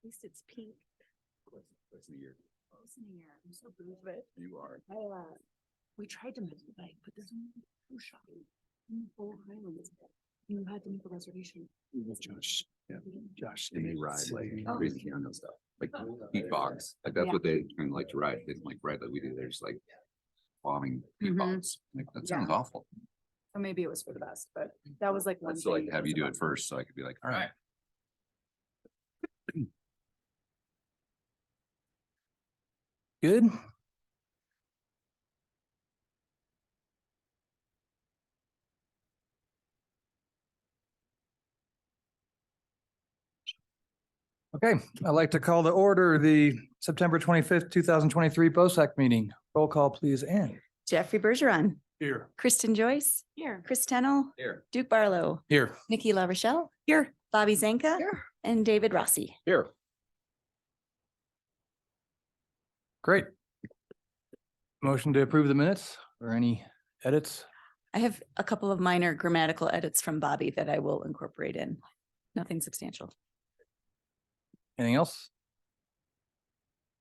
least it's pink. Twice a year. Twice in a year. I'm so pleased with it. You are. We tried to make the bike, but there's only two shops in the whole Highlands. You had to make a reservation. Josh, yeah, Josh, and they ride like Oh. crazy piano stuff, like beatbox. Like that's Yeah. what they kind of like to ride. They don't like ride like we do. They're just like bombing Mhm. beatbox. Like that sounds awful. So maybe it was for the best, but that was like one I'd still like thing to have that you was do about it first, so I could be like, all right. good. Okay, I'd like to call to order the September 25th, 2023 BOSAC meeting. Roll call, please, Ann. Jeffrey Bergeron, Here. Kristen Joyce, Here. Chris Tennell, Here. Duke Barlow, Here. Nikki La Rochelle, here, Bobby Zanka, and David Rossi. Here. Great. Motion to approve the minutes or any edits? I have a couple of minor grammatical edits from Bobby that I will incorporate in. Nothing substantial. Anything else?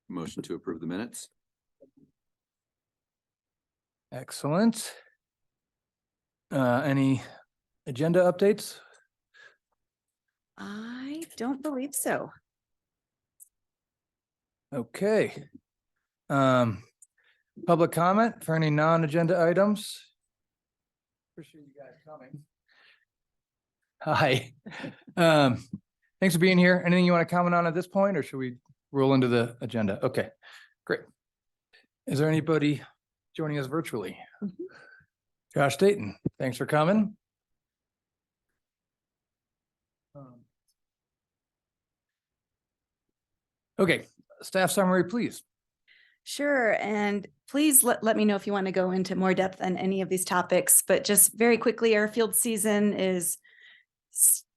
Motion to approve the minutes. Excellent. Any agenda updates? I don't believe so. Okay. Public comment for any non-agenda items? Appreciate you guys coming. Hi. Thanks for being here. Anything you want to comment on at this point, or should we roll into the agenda? Okay, great. Is there anybody joining us virtually? Josh Dayton, thanks for coming. Okay, staff summary, please. Sure. And please let me know if you want to go into more depth on any of these topics, but just very quickly, our field season is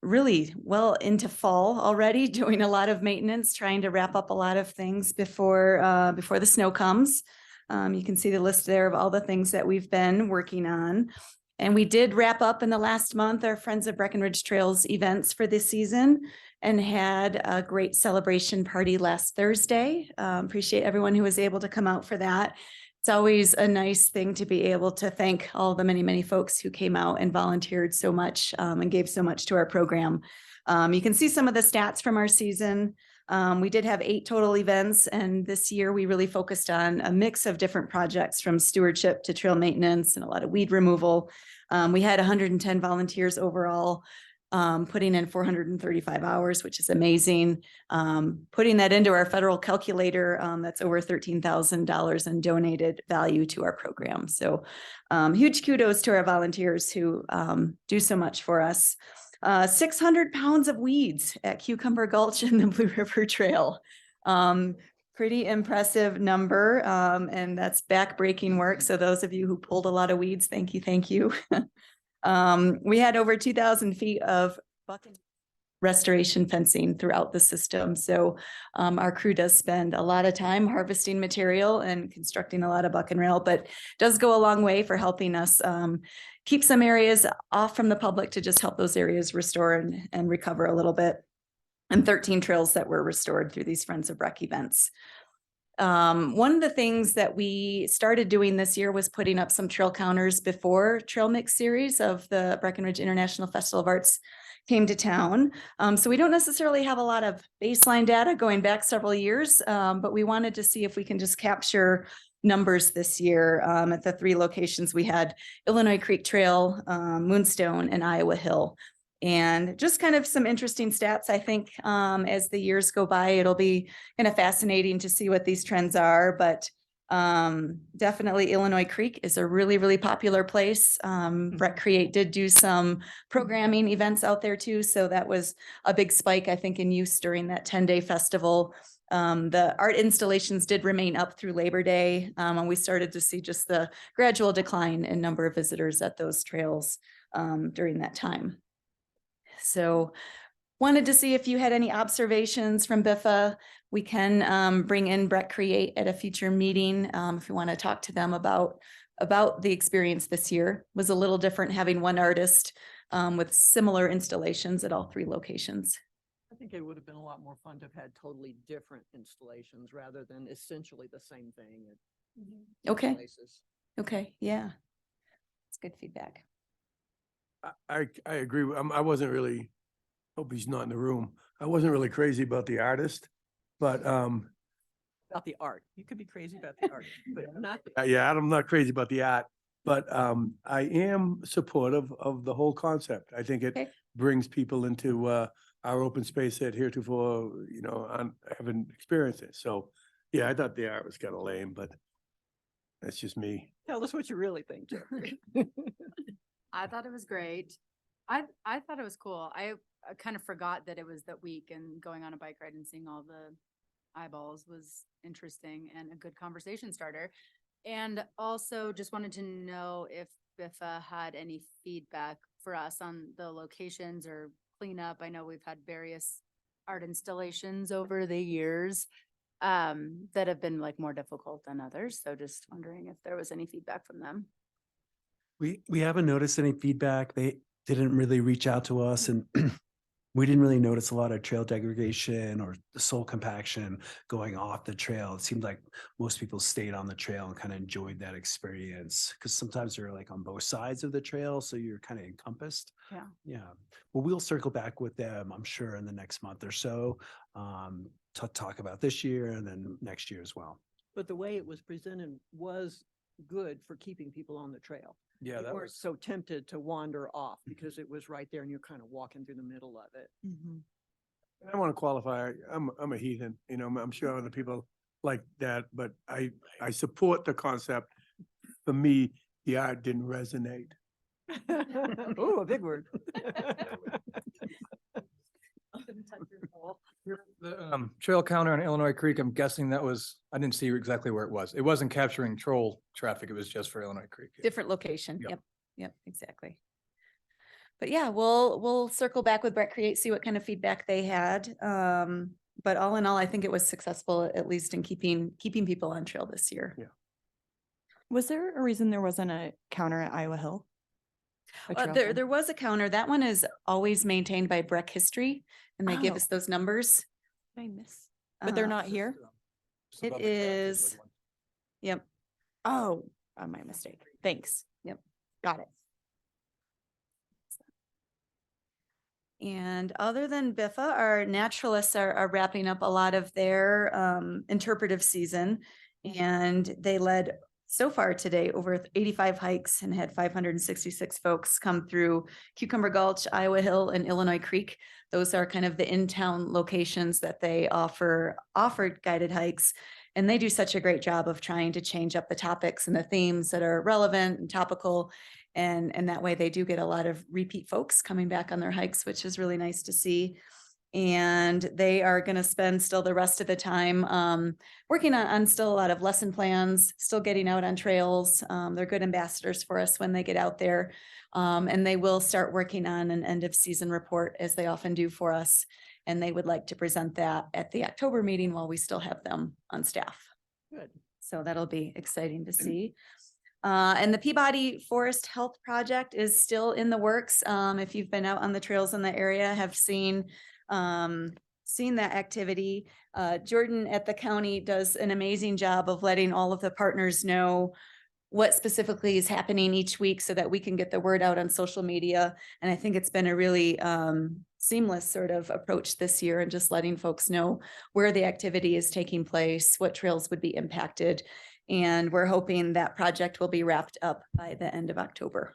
really well into fall already, doing a lot of maintenance, trying to wrap up a lot of things before the snow comes. You can see the list there of all the things that we've been working on. And we did wrap up in the last month our Friends of Breckenridge Trails events for this season and had a great celebration party last Thursday. Appreciate everyone who was able to come out for that. It's always a nice thing to be able to thank all the many, many folks who came out and volunteered so much and gave so much to our program. You can see some of the stats from our season. We did have 8 total events, and this year we really focused on a mix of different projects from stewardship to trail maintenance and a lot of weed removal. We had 110 volunteers overall, putting in 435 hours, which is amazing. Putting that into our federal calculator, that's over $13,000 in donated value to our program. So huge kudos to our volunteers who do so much for us. 600 pounds of weeds at Cucumber Gulch and the Blue River Trail. Pretty impressive number. And that's back-breaking work. So those of you who pulled a lot of weeds, thank you, thank you. We had over 2,000 feet of bucket restoration fencing throughout the system. So our crew does spend a lot of time harvesting material and constructing a lot of buck and rail, but does go a long way for helping us keep some areas off from the public to just help those areas restore and recover a little bit. And 13 trails that were restored through these Friends of Breck events. One of the things that we started doing this year was putting up some trail counters before Trail Mix series of the Breckenridge International Festival of Arts came to town. So we don't necessarily have a lot of baseline data going back several years, but we wanted to see if we can just capture numbers this year. At the 3 locations we had: Illinois Creek Trail, Moonstone, and Iowa Hill. And just kind of some interesting stats, I think, as the years go by, it'll be kind of fascinating to see what these trends are. But definitely Illinois Creek is a really, really popular place. Breck Create did do some programming events out there too. So that was a big spike, I think, in use during that 10-day festival. The art installations did remain up through Labor Day. And we started to see just the gradual decline in number of visitors at those trails during that time. So wanted to see if you had any observations from BIFA. We can bring in Breck Create at a future meeting if you want to talk to them about the experience this year. It was a little different having one artist with similar installations at all 3 locations. I think it would have been a lot more fun to have had totally different installations rather than essentially the same thing at Okay. places. Okay, yeah. It's good feedback. I agree. I wasn't really, hope he's not in the room. I wasn't really crazy about the artist, but, About the art. You could be crazy about the art, but not the yeah, I'm not crazy about the art, but, I am supportive of the whole concept. I think it Okay. brings people into, our open space that heretofore, haven't experienced it. So, yeah, I thought the art was kind of lame, but that's just me. Tell us what you really think, Jeffrey. I thought it was great. I thought it was cool. I kind of forgot that it was that week, and going on a bike ride and seeing all the eyeballs was interesting and a good conversation starter. And also just wanted to know if BIFA had any feedback for us on the locations or cleanup. I know we've had various art installations over the years that have been like more difficult than others. So just wondering if there was any feedback from them. We haven't noticed any feedback. They didn't really reach out to us, and we didn't really notice a lot of trail degradation or the soil compaction going off the trail. It seemed like most people stayed on the trail and kind of enjoyed that experience, because sometimes they're like on both sides of the trail, so you're kind of encompassed. Yeah. Yeah. Well, we'll circle back with them, I'm sure, in the next month or so, to talk about this year and then next year as well. But the way it was presented was good for keeping people on the trail. Yeah, You that weren't was, so tempted to wander off because it was right there and you're kind of walking through the middle of it. I want to qualify, I'm a heathen, I'm sure other people like that, but I support the concept. For me, the art didn't resonate. Oh, a big word. the trail counter on Illinois Creek, I'm guessing that was, I didn't see exactly where it was. It wasn't capturing troll traffic. It was just for Illinois Creek. Different location. Yep. Yep, exactly. But yeah, we'll circle back with Brett Create, see what kind of feedback they had. But all in all, I think it was successful, at least in keeping people on trail this year. Yeah. Was there a reason there wasn't a counter at Iowa Hill? A trail There counter? was a counter. That one is always maintained by Breck History, and they give Oh. us those numbers. I miss, but they're Uh, not here? Just It above the craft is- like one. Yep. Oh, my mistake. Thanks. Yep. Got it. And other than BIFA, our naturalists are wrapping up a lot of their interpretive season. And they led so far today over 85 hikes and had 566 folks come through Cucumber Gulch, Iowa Hill, and Illinois Creek. Those are kind of the in-town locations that they offered guided hikes. And they do such a great job of trying to change up the topics and the themes that are relevant and topical. And that way they do get a lot of repeat folks coming back on their hikes, which is really nice to see. And they are going to spend still the rest of the time working on still a lot of lesson plans, still getting out on trails. They're good ambassadors for us when they get out there. And they will start working on an end of season report, as they often do for us. And they would like to present that at the October meeting while we still have them on staff. Good. So that'll be exciting to see. And the Peabody Forest Health Project is still in the works. If you've been out on the trails in the area, have seen that activity. Jordan at the county does an amazing job of letting all of the partners know what specifically is happening each week so that we can get the word out on social media. And I think it's been a really seamless sort of approach this year, and just letting folks know where the activity is taking place, what trails would be impacted. And we're hoping that project will be wrapped up by the end of October.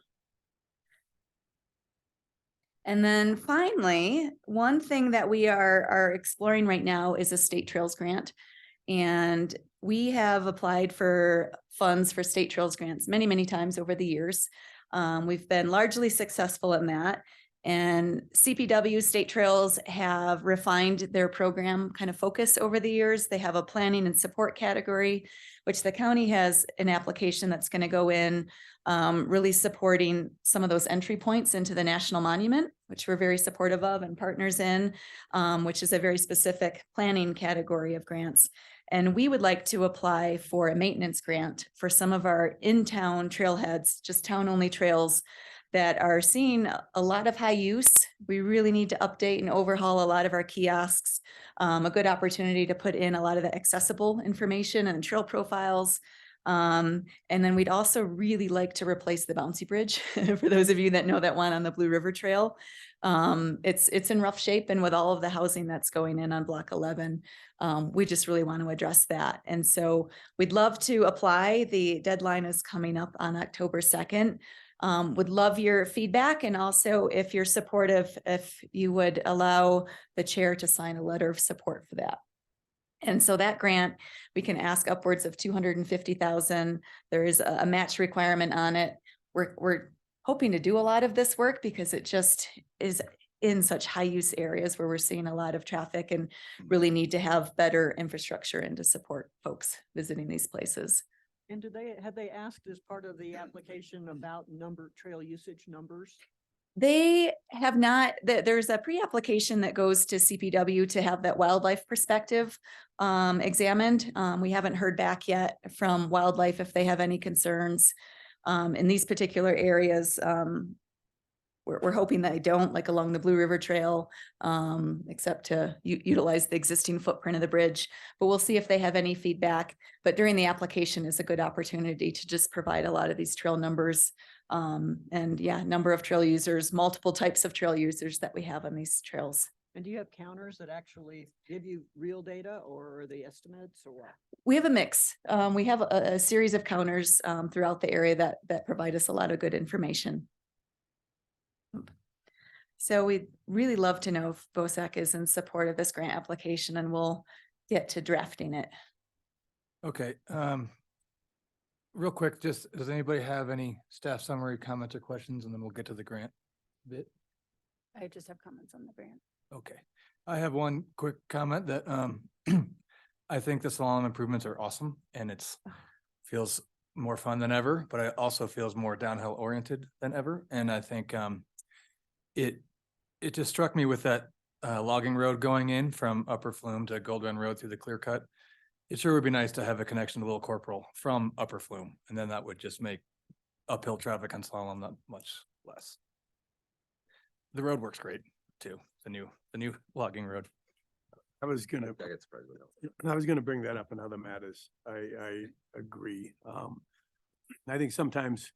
And then finally, one thing that we are exploring right now is a state trails grant. And we have applied for funds for state trails grants many, many times over the years. We've been largely successful in that. And CPW State Trails have refined their program kind of focus over the years. They have a planning and support category, which the county has an application that's going to go in, really supporting some of those entry points into the National Monument, which we're very supportive of and partners in, which is a very specific planning category of grants. And we would like to apply for a maintenance grant for some of our in-town trailheads, just town-only trails that are seeing a lot of high use. We really need to update and overhaul a lot of our kiosks. A good opportunity to put in a lot of the accessible information and trail profiles. And then we'd also really like to replace the bouncy bridge for those of you that know that one on the Blue River Trail. It's in rough shape, and with all of the housing that's going in on Block 11, we just really want to address that. And so we'd love to apply. The deadline is coming up on October 2nd. Would love your feedback, and also if you're supportive, if you would allow the chair to sign a letter of support for that. And so that grant, we can ask upwards of 250,000. There is a match requirement on it. We're hoping to do a lot of this work because it just is in such high use areas where we're seeing a lot of traffic and really need to have better infrastructure and to support folks visiting these places. And have they asked as part of the application about trail usage numbers? They have not, there's a pre-application that goes to CPW to have that wildlife perspective examined. We haven't heard back yet from wildlife if they have any concerns in these particular areas. We're hoping that they don't, like along the Blue River Trail, except to utilize the existing footprint of the bridge. But we'll see if they have any feedback. But during the application is a good opportunity to just provide a lot of these trail numbers. And yeah, number of trail users, multiple types of trail users that we have on these trails. And do you have counters that actually give you real data, or are they estimates, or what? We have a mix. We have a series of counters throughout the area that provide us a lot of good information. So we'd really love to know if BOSAC is in support of this grant application, and we'll get to drafting it. Okay, real quick, just does anybody have any staff summary comments or questions, and then we'll get to the grant bit? I just have comments on the grant. Okay, I have one quick comment that I think the slalom improvements are awesome, and it's feels more fun than ever, but it also feels more downhill oriented than ever. And I think it just struck me with that logging road going in from Upper Flume to Gold Run Road through the clear cut. It sure would be nice to have a connection to Little Corporal from Upper Flume, and then that would just make uphill traffic on slalom that much less. The road works great too. The new logging road. I was gonna, I get surprised with I was gonna bring that up in other matters. I agree. I think sometimes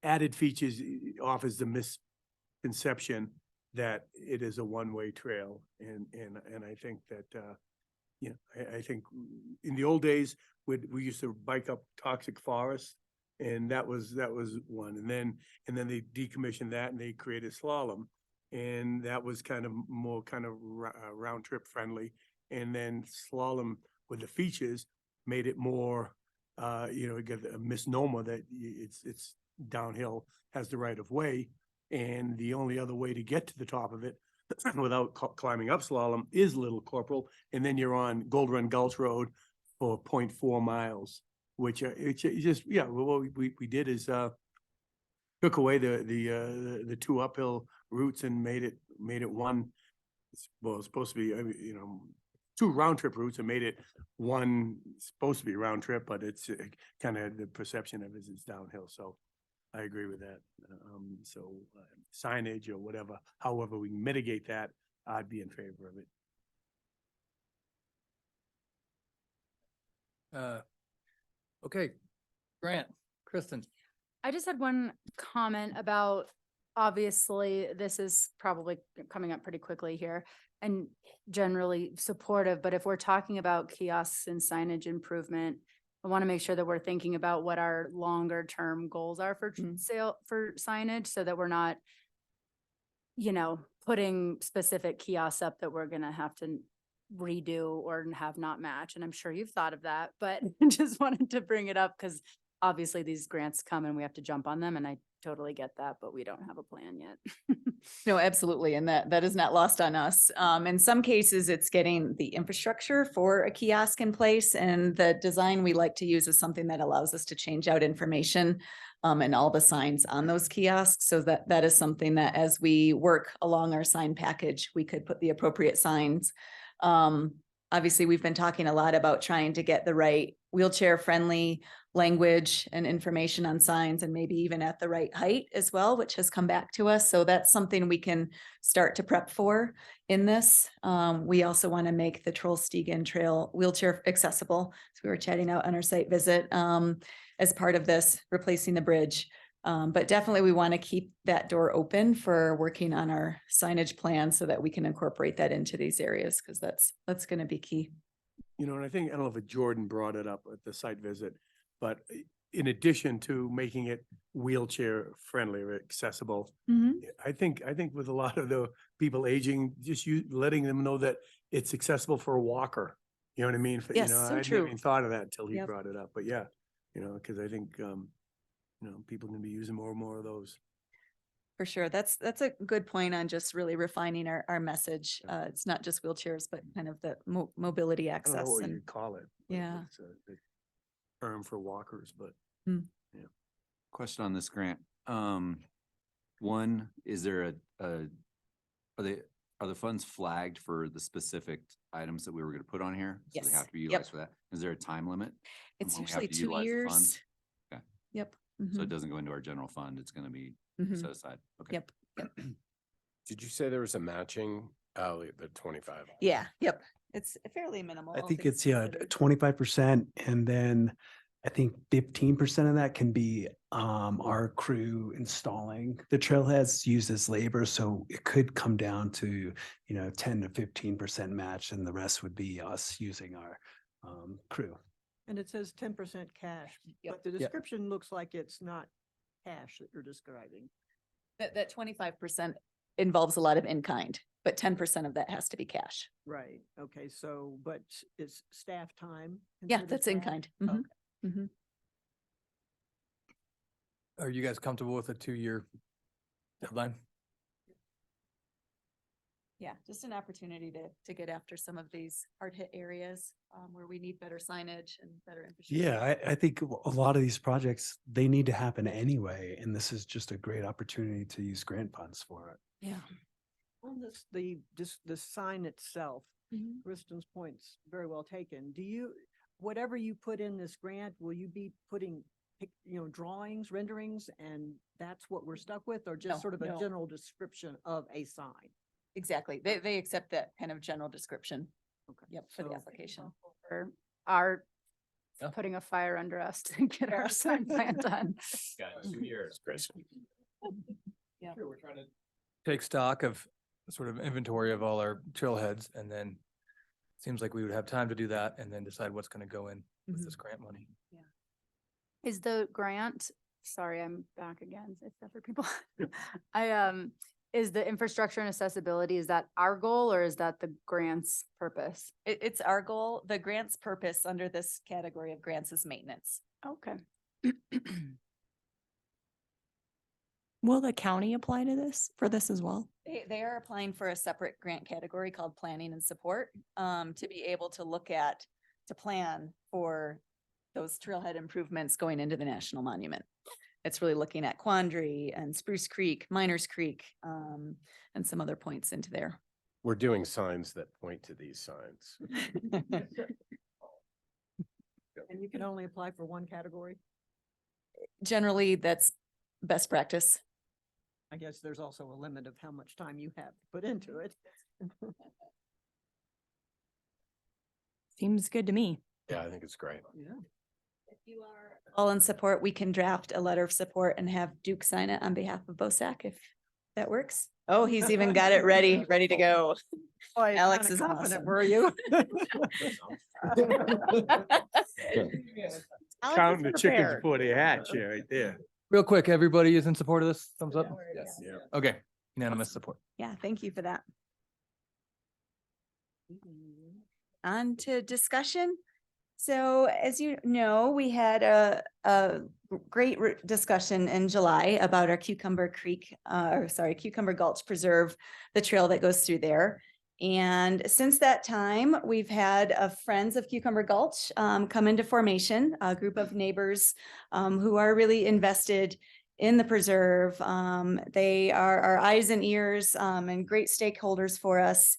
added features offers the misconception that it is a one-way trail. And I think that, I think in the old days, we used to bike up toxic forest, and that was one. And then they decommissioned that and they created slalom. And that was kind of more round trip friendly. And then slalom with the features made it more, get a misnomer that it's downhill, has the right of way. And the only other way to get to the top of it without climbing up slalom is Little Corporal. And then you're on Gold Run Gulch Road for 0.4 miles, which it's just, what we did is took away the two uphill routes and made it one. Well, it's supposed to be, two round trip routes, and made it one supposed to be round trip, but it's kind of the perception of it is downhill. So I agree with that. Signage or whatever, however we can mitigate that, I'd be in favor of it. Okay, Grant, Kristen. I just had one comment about, obviously, this is probably coming up pretty quickly here and generally supportive, but if we're talking about kiosks and signage improvement, I want to make sure that we're thinking about what our longer term goals are for for signage, so that we're not, putting specific kiosks up that we're going to have to redo or have not match. And I'm sure you've thought of that, but just wanted to bring it up because obviously these grants come and we have to jump on them, and I totally get that, but we don't have a plan yet. No, absolutely. And that is not lost on us. In some cases, it's getting the infrastructure for a kiosk in place, and the design we like to use is something that allows us to change out information and all the signs on those kiosks. So that is something that as we work along our sign package, we could put the appropriate signs. Obviously, we've been talking a lot about trying to get the right wheelchair friendly language and information on signs and maybe even at the right height as well, which has come back to us. So that's something we can start to prep for in this. We also want to make the Trollstigen Trail wheelchair accessible. So we were chatting out on our site visit as part of this, replacing the bridge. But definitely we want to keep that door open for working on our signage plan so that we can incorporate that into these areas, because that's going to be key. You know, and I think, I don't know if Jordan brought it up at the site visit, but in addition to making it wheelchair friendly or accessible, I think with a lot of the people aging, just letting them know that it's accessible for a walker. You know what I mean? You Yes, know, so I true. never even thought of that until he Yep. brought it up, but yeah, you know, because I think, you know, people can be using more and more of those. For sure. That's a good point on just really refining our message. It's not just wheelchairs, but kind of the mobility I don't know access what and you'd call it. but yeah. It's a term for walkers, but Question on this grant. One, is there are the funds flagged for the specific items that we were gonna put on here? So they Yes. have to be Yep. utilized for that. Is there a time limit? on It's when we have usually to 2 utilize the years. funds? Okay. Yep. So it Mhm. doesn't go into our general fund. It's gonna be Mhm. set aside. Okay. Yep. Did you say there was a matching, the 25? Yeah. Yep. It's fairly minimal. I all think things it's, yeah, considered. 25%. And then I think 15% of that can be our crew installing the trailheads used as labor. So it could come down to, 10 to 15% match, and the rest would be us using our crew. And it says 10% cash, Yep. but the description looks like it's not cash that you're describing. That 25% involves a lot of in-kind, but 10% of that has to be cash. Right, okay, so, but is staff time? Yeah, considered that's cash? in-kind. Okay. Mhm. Are you guys comfortable with a 2-year deadline? Yeah, just an opportunity to get after some of these hard hit areas where we need better signage and better infrastructure. Yeah, I think a lot of these projects, they need to happen anyway. And this is just a great opportunity to use grant funds for it. Yeah. On this, the sign itself, Mhm. Kristen's point's very well taken. Do you, whatever you put in this grant, will you be putting, drawings, renderings, and that's what we're stuck with, or No, just sort of a no. general description of a sign? Exactly. They accept that kind of general description. Okay. Yep, for the So- application. For our Yeah. putting a fire under us to get our sign plan done. Got 2 years, Chris. Yeah. Sure, we're trying to take stock of sort of inventory of all our trailheads, and then it seems like we would have time to do that and then decide what's gonna go in with this grant money. Is the grant, sorry, I'm back again, if that for people. Is the infrastructure and accessibility, is that our goal or is that the grant's purpose? It's our goal. The grant's purpose under this category of grants is maintenance. Okay. Will the county apply to for this as well? They are applying for a separate grant category called planning and support to be able to plan for those trailhead improvements going into the national monument. It's really looking at Quandary and Spruce Creek, Miners Creek, and some other points into there. We're doing signs that point to these signs. And you can only apply for one category? Generally, that's best practice. I guess there's also a limit of how much time you have to put into it. Seems good to me. Yeah, I think it's great. Yeah. If you are all in support, we can draft a letter of support and have Duke sign it on behalf of BOSAC if that works. Oh, he's even got it ready to go. Boy, Alex kinda is confident, awesome. were you? Counting the chickens before they hatch, yeah, right there. Real quick, everybody is in support of this? Thumbs up? Yes. Yeah. Okay, unanimous support. Yeah, thank you for that. On to discussion. So as you know, we had a great discussion in July about our Cucumber Gulch Preserve, the trail that goes through there. And since that time, we've had Friends of Cucumber Gulch come into formation, a group of neighbors who are really invested in the preserve. They are our eyes and ears and great stakeholders for us.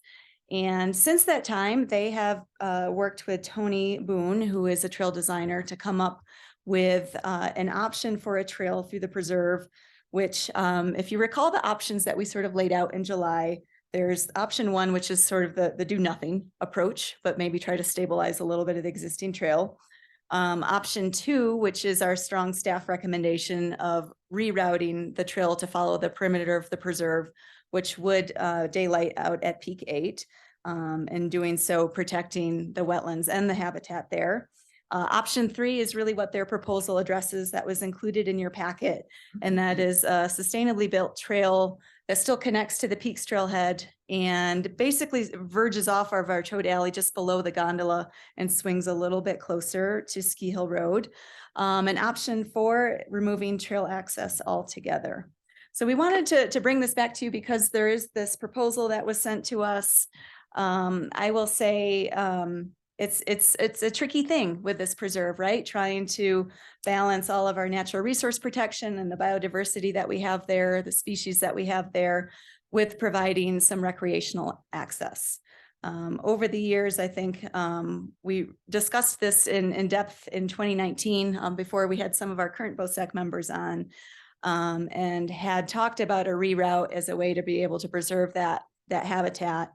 And since that time, they have worked with Tony Boone, who is a trail designer, to come up with an option for a trail through the preserve, which if you recall the options that we sort of laid out in July, there's option one, which is sort of the do nothing approach, but maybe try to stabilize a little bit of the existing trail. Option two, which is our strong staff recommendation of rerouting the trail to follow the perimeter of the preserve, which would daylight out at peak 8, and doing so protecting the wetlands and the habitat there. Option 3 is really what their proposal addresses that was included in your packet, and that is a sustainably built trail that still connects to the Peaks Trailhead and basically verges off of our Toad Alley just below the gondola and swings a little bit closer to Ski Hill Road. And option 4, removing trail access altogether. So we wanted to bring this back to you because there is this proposal that was sent to us. I will say it's a tricky thing with this preserve, right? Trying to balance all of our natural resource protection and the biodiversity that we have there, the species that we have there, with providing some recreational access. Over the years, I think we discussed this in depth in 2019 before we had some of our current BOSAC members on, and had talked about a reroute as a way to be able to preserve that habitat.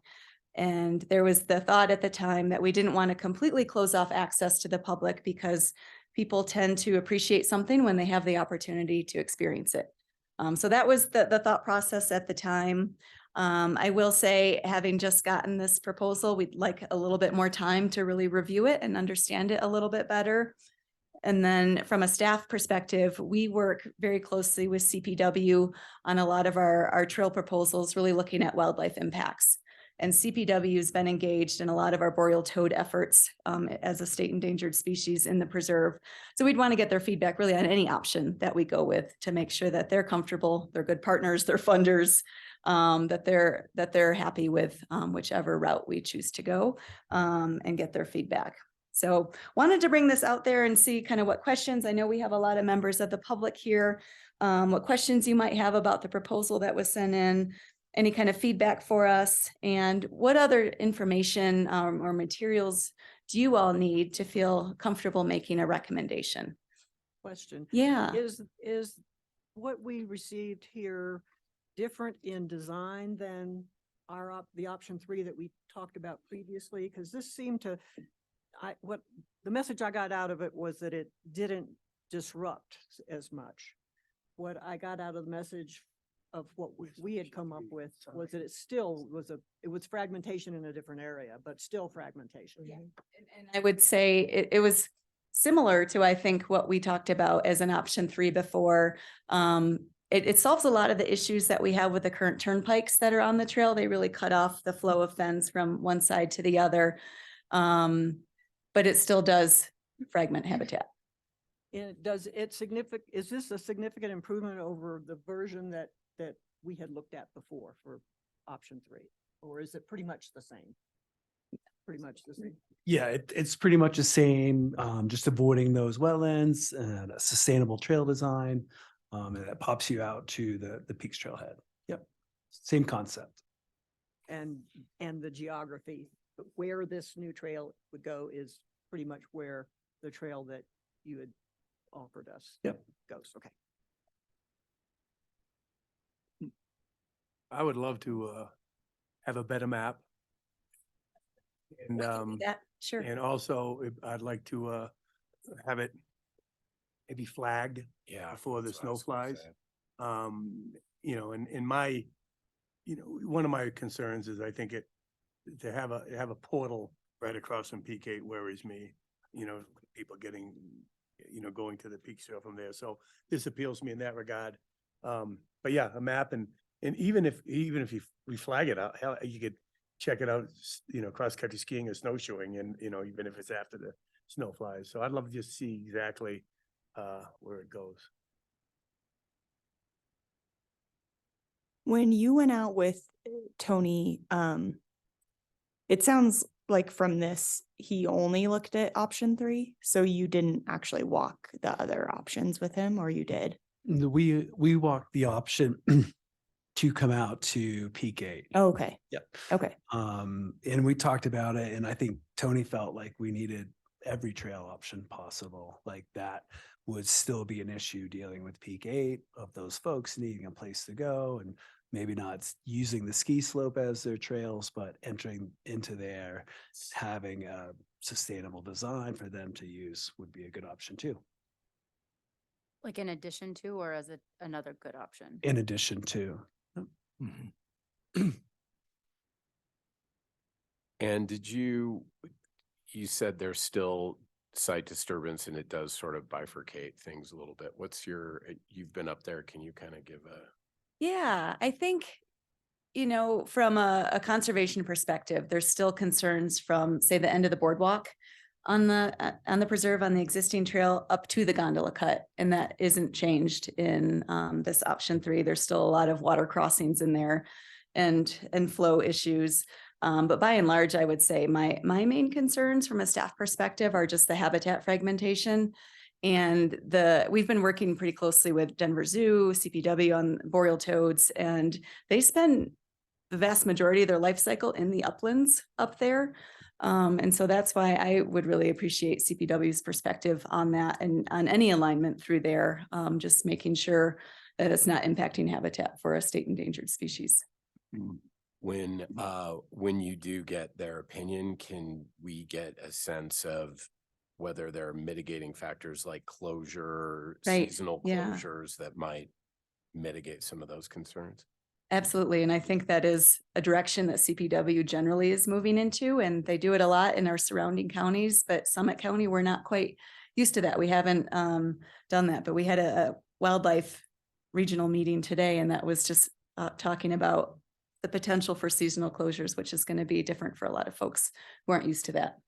And there was the thought at the time that we didn't want to completely close off access to the public because people tend to appreciate something when they have the opportunity to experience it. So that was the thought process at the time. I will say, having just gotten this proposal, we'd like a little bit more time to really review it and understand it a little bit better. And then from a staff perspective, we work very closely with CPW on a lot of our trail proposals, really looking at wildlife impacts. And CPW has been engaged in a lot of our boreal toad efforts as a state endangered species in the preserve. So we'd want to get their feedback really on any option that we go with to make sure that they're comfortable, they're good partners, they're funders, that they're happy with whichever route we choose to go, and get their feedback. So wanted to bring this out there and see kind of what questions. I know we have a lot of members of the public here. What questions you might have about the proposal that was sent in, any kind of feedback for us, and what other information or materials do you all need to feel comfortable making a recommendation? Question. Yeah. Is what we received here different in design than the option 3 that we talked about previously? Because this seemed to, what the message I got out of it was that it didn't disrupt as much. What I got out of the message of what we had come up with was that it still was it was fragmentation in a different area, but still fragmentation. Yeah. And I would say it was similar to, I think, what we talked about as an option 3 before. It solves a lot of the issues that we have with the current turnpikes that are on the trail. They really cut off the flow of fens from one side to the other. But it still does fragment habitat. And is this a significant improvement over the version that we had looked at before for option 3? Or is it pretty much the same? Pretty much the same. Yeah, it's pretty much the same, just avoiding those wetlands and a sustainable trail design. And that pops you out to the Peaks Trailhead. Yep, same concept. And the geography, where this new trail would go is pretty much where the trail that you had offered us goes. Okay. I would love to have a better map. And Sure. and also I'd like to have it maybe flagged before the that's what I snow was gonna flies. say. You know, in my, one of my concerns is I think to have a portal right across from Peak 8 worries me, people getting, going to the Peak Trail from there. So this appeals to me in that regard. But yeah, a map and even if we flag it out, hell, you could check it out, cross-country skiing or snowshoeing, and, even if it's after the snow flies. So I'd love to just see exactly where it goes. When you went out with Tony, it sounds like from this, he only looked at option 3. So you didn't actually walk the other options with him, or you did? We walked the option to come out to Peak 8. Oh, okay. Yep. Okay. And we talked about it, and I think Tony felt like we needed every trail option possible. Like that would still be an issue dealing with peak 8 of those folks needing a place to go and maybe not using the ski slope as their trails, but entering into there, having a sustainable design for them to use would be a good option too. Like in addition to, or as another good option? In addition to. And you said there's still site disturbance and it does sort of bifurcate things a little bit. You've been up there, can you kind of give a? Yeah, I think, from a conservation perspective, there's still concerns from, say, the end of the boardwalk on the preserve, on the existing trail up to the gondola cut. And that isn't changed in this option 3. There's still a lot of water crossings in there and flow issues. But by and large, I would say my main concerns from a staff perspective are just the habitat fragmentation. And we've been working pretty closely with Denver Zoo, CPW on boreal toads, and they spend the vast majority of their life cycle in the uplands up there. And so that's why I would really appreciate CPW's perspective on that and on any alignment through there, just making sure that it's not impacting habitat for a state endangered species. When you do get their opinion, can we get a sense of whether there are mitigating factors like closure, Right, seasonal yeah. closures that might mitigate some of those concerns? Absolutely. And I think that is a direction that CPW generally is moving into, and they do it a lot in our surrounding counties, but Summit County, we're not quite used to that. We haven't done that, but we had a wildlife regional meeting today, and that was just talking about the potential for seasonal closures, which is going to be different for a lot of folks who aren't used to that.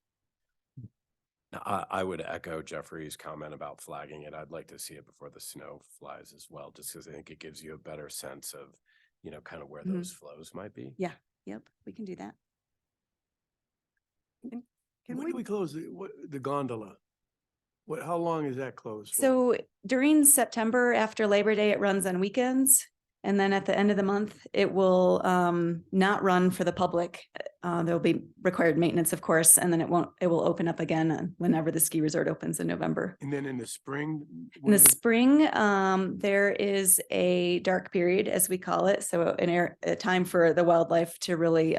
I would echo Jeffrey's comment about flagging it. I'd like to see it before the snow flies as well, just because I think it gives you a better sense of, kind of where those flows might be. Yeah. Yep. We can do that. Can When do we close the gondola? How long is that closed for? So during September, after Labor Day, it runs on weekends. And then at the end of the month, it will not run for the public. There'll be required maintenance, of course, and then it will open up again whenever the ski resort opens in November. And then in the spring? In the spring, there is a dark period, as we call it. So a time for the wildlife to really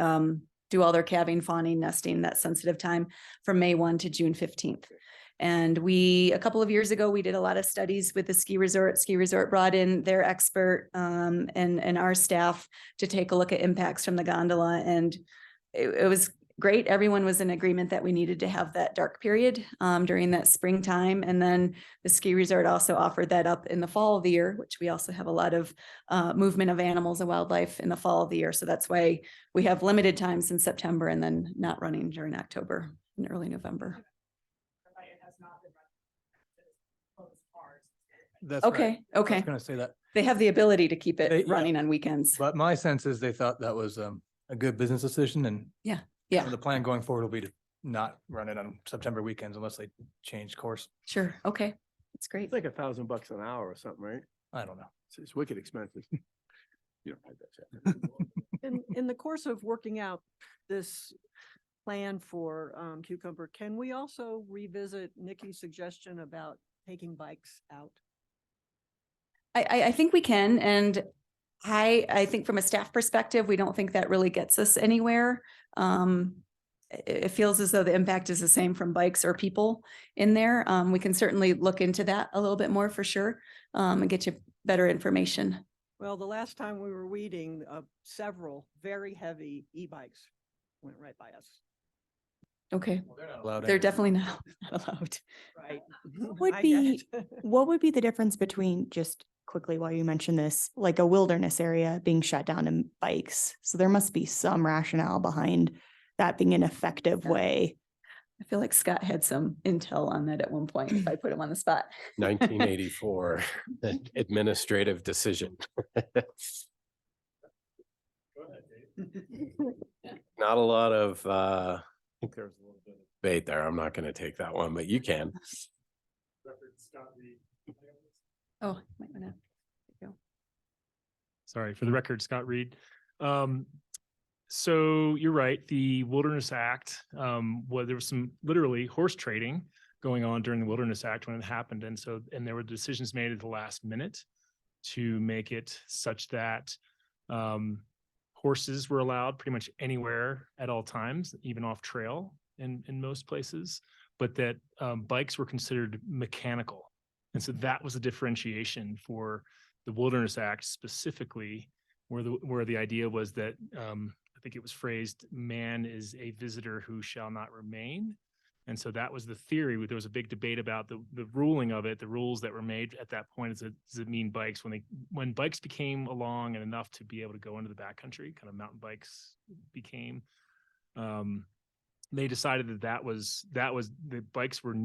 do all their calving, fawning, nesting, that sensitive time from May 1 to June 15th. And a couple of years ago, we did a lot of studies with the ski resort. Ski resort brought in their expert and our staff to take a look at impacts from the gondola. And it was great. Everyone was in agreement that we needed to have that dark period during that springtime. And then the ski resort also offered that up in the fall of the year, which we also have a lot of movement of animals and wildlife in the fall of the year. So that's why we have limited times in September and then not running during October and early November. That's Okay, right. I okay. was gonna say that, They have the ability to keep They- it yeah. running on weekends. but my sense is they thought that was a good business decision, and Yeah. the plan going forward will be to not run it on September weekends unless they change course. Sure. Okay. That's great. It's like $1,000 an hour or something, right? I don't know. It's wicked expensive. You don't have that. In the course of working out this plan for Cucumber, can we also revisit Nikki's suggestion about taking bikes out? I think we can, and I think from a staff perspective, we don't think that really gets us anywhere. It feels as though the impact is the same from bikes or people in there. We can certainly look into that a little bit more for sure, and get you better information. Well, the last time we were weeding, several very heavy e-bikes went right by us. Okay. Allowed They're anyway. definitely not allowed. Right. Would I be- get it. What would be the difference between, just quickly while you mention this, like a wilderness area being shut down and bikes? So there must be some rationale behind that being an effective Yeah. way. I feel like Scott had some intel on that at one point, if I put him on the spot. 1984 administrative decision. Not a lot of, I think there's a little bit of debate there. I'm not going to take that one, but you can. Oh, might wanna Sorry, for the record, Scott Reed. So you're right. The Wilderness Act, well, there was some literally horse trading going on during the Wilderness Act when it happened. And there were decisions made at the last minute to make it such that horses were allowed pretty much anywhere at all times, even off trail in most places, but that bikes were considered mechanical. And so that was a differentiation for the Wilderness Act specifically, where the idea was that I think it was phrased, man is a visitor who shall not remain. And so that was the theory. There was a big debate about the ruling of it, the rules that were made at that point. Does it mean bikes when bikes became along and enough to be able to go into the backcountry, kind of mountain bikes became, they decided that the bikes were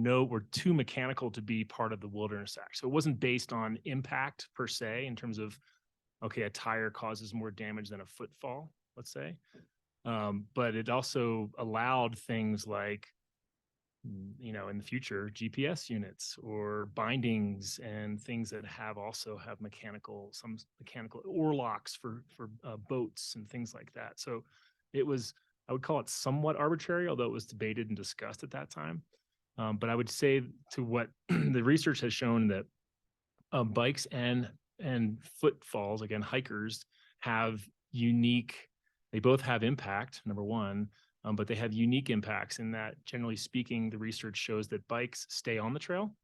too mechanical to be part of the Wilderness Act. So it wasn't based on impact per se in terms of, okay, a tire causes more damage than a footfall, let's say. But it also allowed things like, in the future, GPS units or bindings and things that have some mechanical oar locks for boats and things like that. So it was, I would call it somewhat arbitrary, although it was debated and discussed at that time. But I would say to what the research has shown that bikes and footfalls, again, hikers they both have impact, number one, but they have unique impacts in that, generally speaking, the research shows that bikes stay on the trail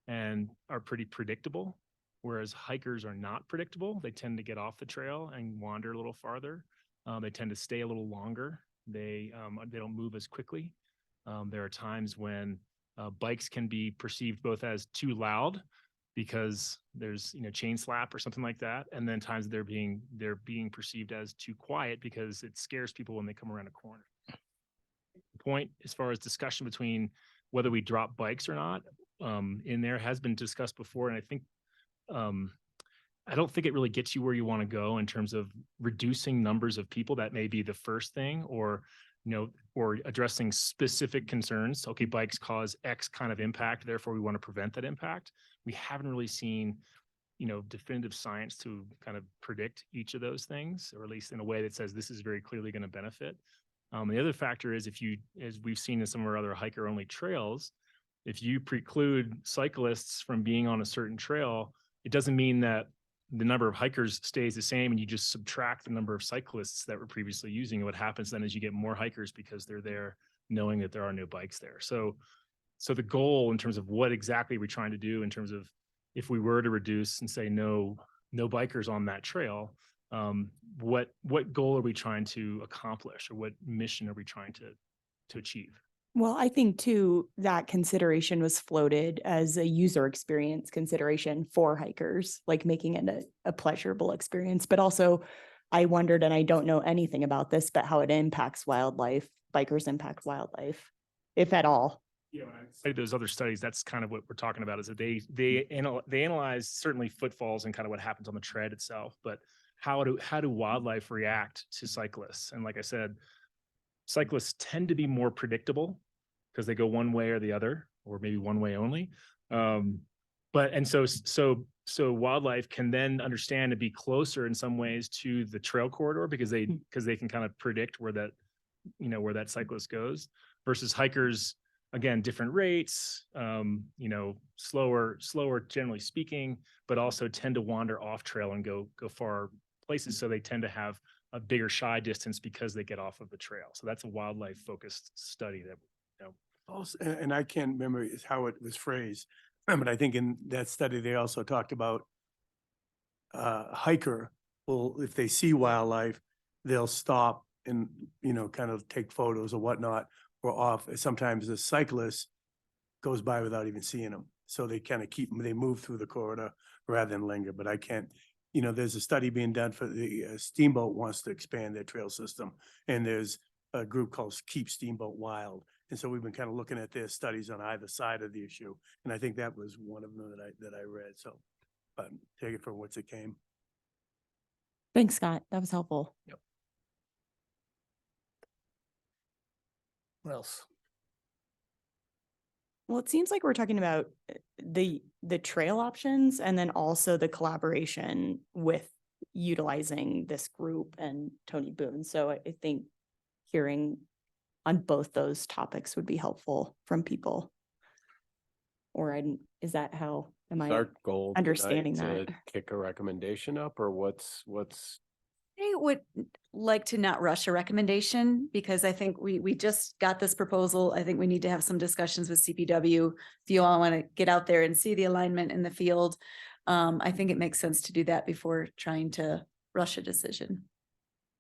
and are pretty predictable, whereas hikers are not predictable. They tend to get off the trail and wander a little farther. They tend to stay a little longer. They don't move as quickly. There are times when bikes can be perceived both as too loud because there's chain slap or something like that, and then times they're being perceived as too quiet because it scares people when they come around a corner. The point as far as discussion between whether we drop bikes or not in there has been discussed before, and I think I don't think it really gets you where you want to go in terms of reducing numbers of people. That may be the first thing, or addressing specific concerns. Okay, bikes cause X kind of impact, therefore we want to prevent that impact. We haven't really seen, definitive science to kind of predict each of those things, or at least in a way that says this is very clearly going to benefit. The other factor is as we've seen in some of our other hiker-only trails, if you preclude cyclists from being on a certain trail, it doesn't mean that the number of hikers stays the same and you just subtract the number of cyclists that were previously using. What happens then is you get more hikers because they're there knowing that there are no bikes there. So the goal in terms of what exactly we're trying to do in terms of if we were to reduce and say no bikers on that trail, what goal are we trying to accomplish, or what mission are we trying to achieve? Well, I think too, that consideration was floated as a user experience consideration for hikers, like making it a pleasurable experience. But also I wondered, and I don't know anything about this, but how it impacts wildlife, bikers impact wildlife, if at all. Yeah, when I say those other studies, that's kind of what we're talking about, is that they analyze certainly footfalls and kind of what happens on the tread itself, but how do wildlife react to cyclists? And like I said, cyclists tend to be more predictable because they go one way or the other, or maybe one way only. So wildlife can then understand and be closer in some ways to the trail corridor because they can kind of predict where that cyclist goes, versus hikers, again, different rates, slower generally speaking, but also tend to wander off trail and go far places. So they tend to have a bigger shy distance because they get off of the trail. So that's a wildlife focused study that, Also, and I can't remember how it was phrased, but I think in that study, they also talked about a hiker will, if they see wildlife, they'll stop and, kind of take photos or whatnot, or off. Sometimes the cyclist goes by without even seeing them. So they kind of they move through the corridor rather than linger. But I can't, there's a study being done for the Steamboat wants to expand their trail system. And there's a group called Keep Steamboat Wild. And so we've been kind of looking at their studies on either side of the issue. And I think that was one of them that I read. So, but take it for what's it came. Thanks, Scott. That was helpful. Yep. What else? Well, it seems like we're talking about the trail options and then also the collaboration with utilizing this group and Tony Boone. So I think hearing on both those topics would be helpful from people. Or is that how, am Is I? our goal understanding tonight that? to kick a recommendation up, or what's, I would like to not rush a recommendation because I think we just got this proposal. I think we need to have some discussions with CPW. If you all want to get out there and see the alignment in the field, I think it makes sense to do that before trying to rush a decision.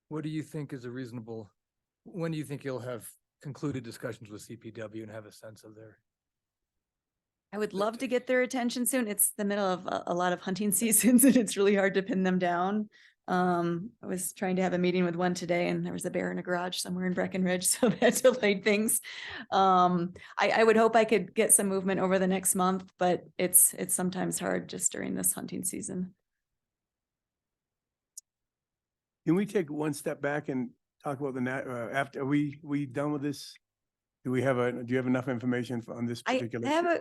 What do you think is a reasonable, when do you think you'll have concluded discussions with CPW and have a sense of their? I would love to get their attention soon. It's the middle of a lot of hunting seasons and it's really hard to pin them down. I was trying to have a meeting with one today and there was a bear in a garage somewhere in Breckenridge, so that delayed things. I would hope I could get some movement over the next month, but it's sometimes hard just during this hunting season. Can we take one step back and talk about after, are we done with this? Do you have enough information on this I particular? have a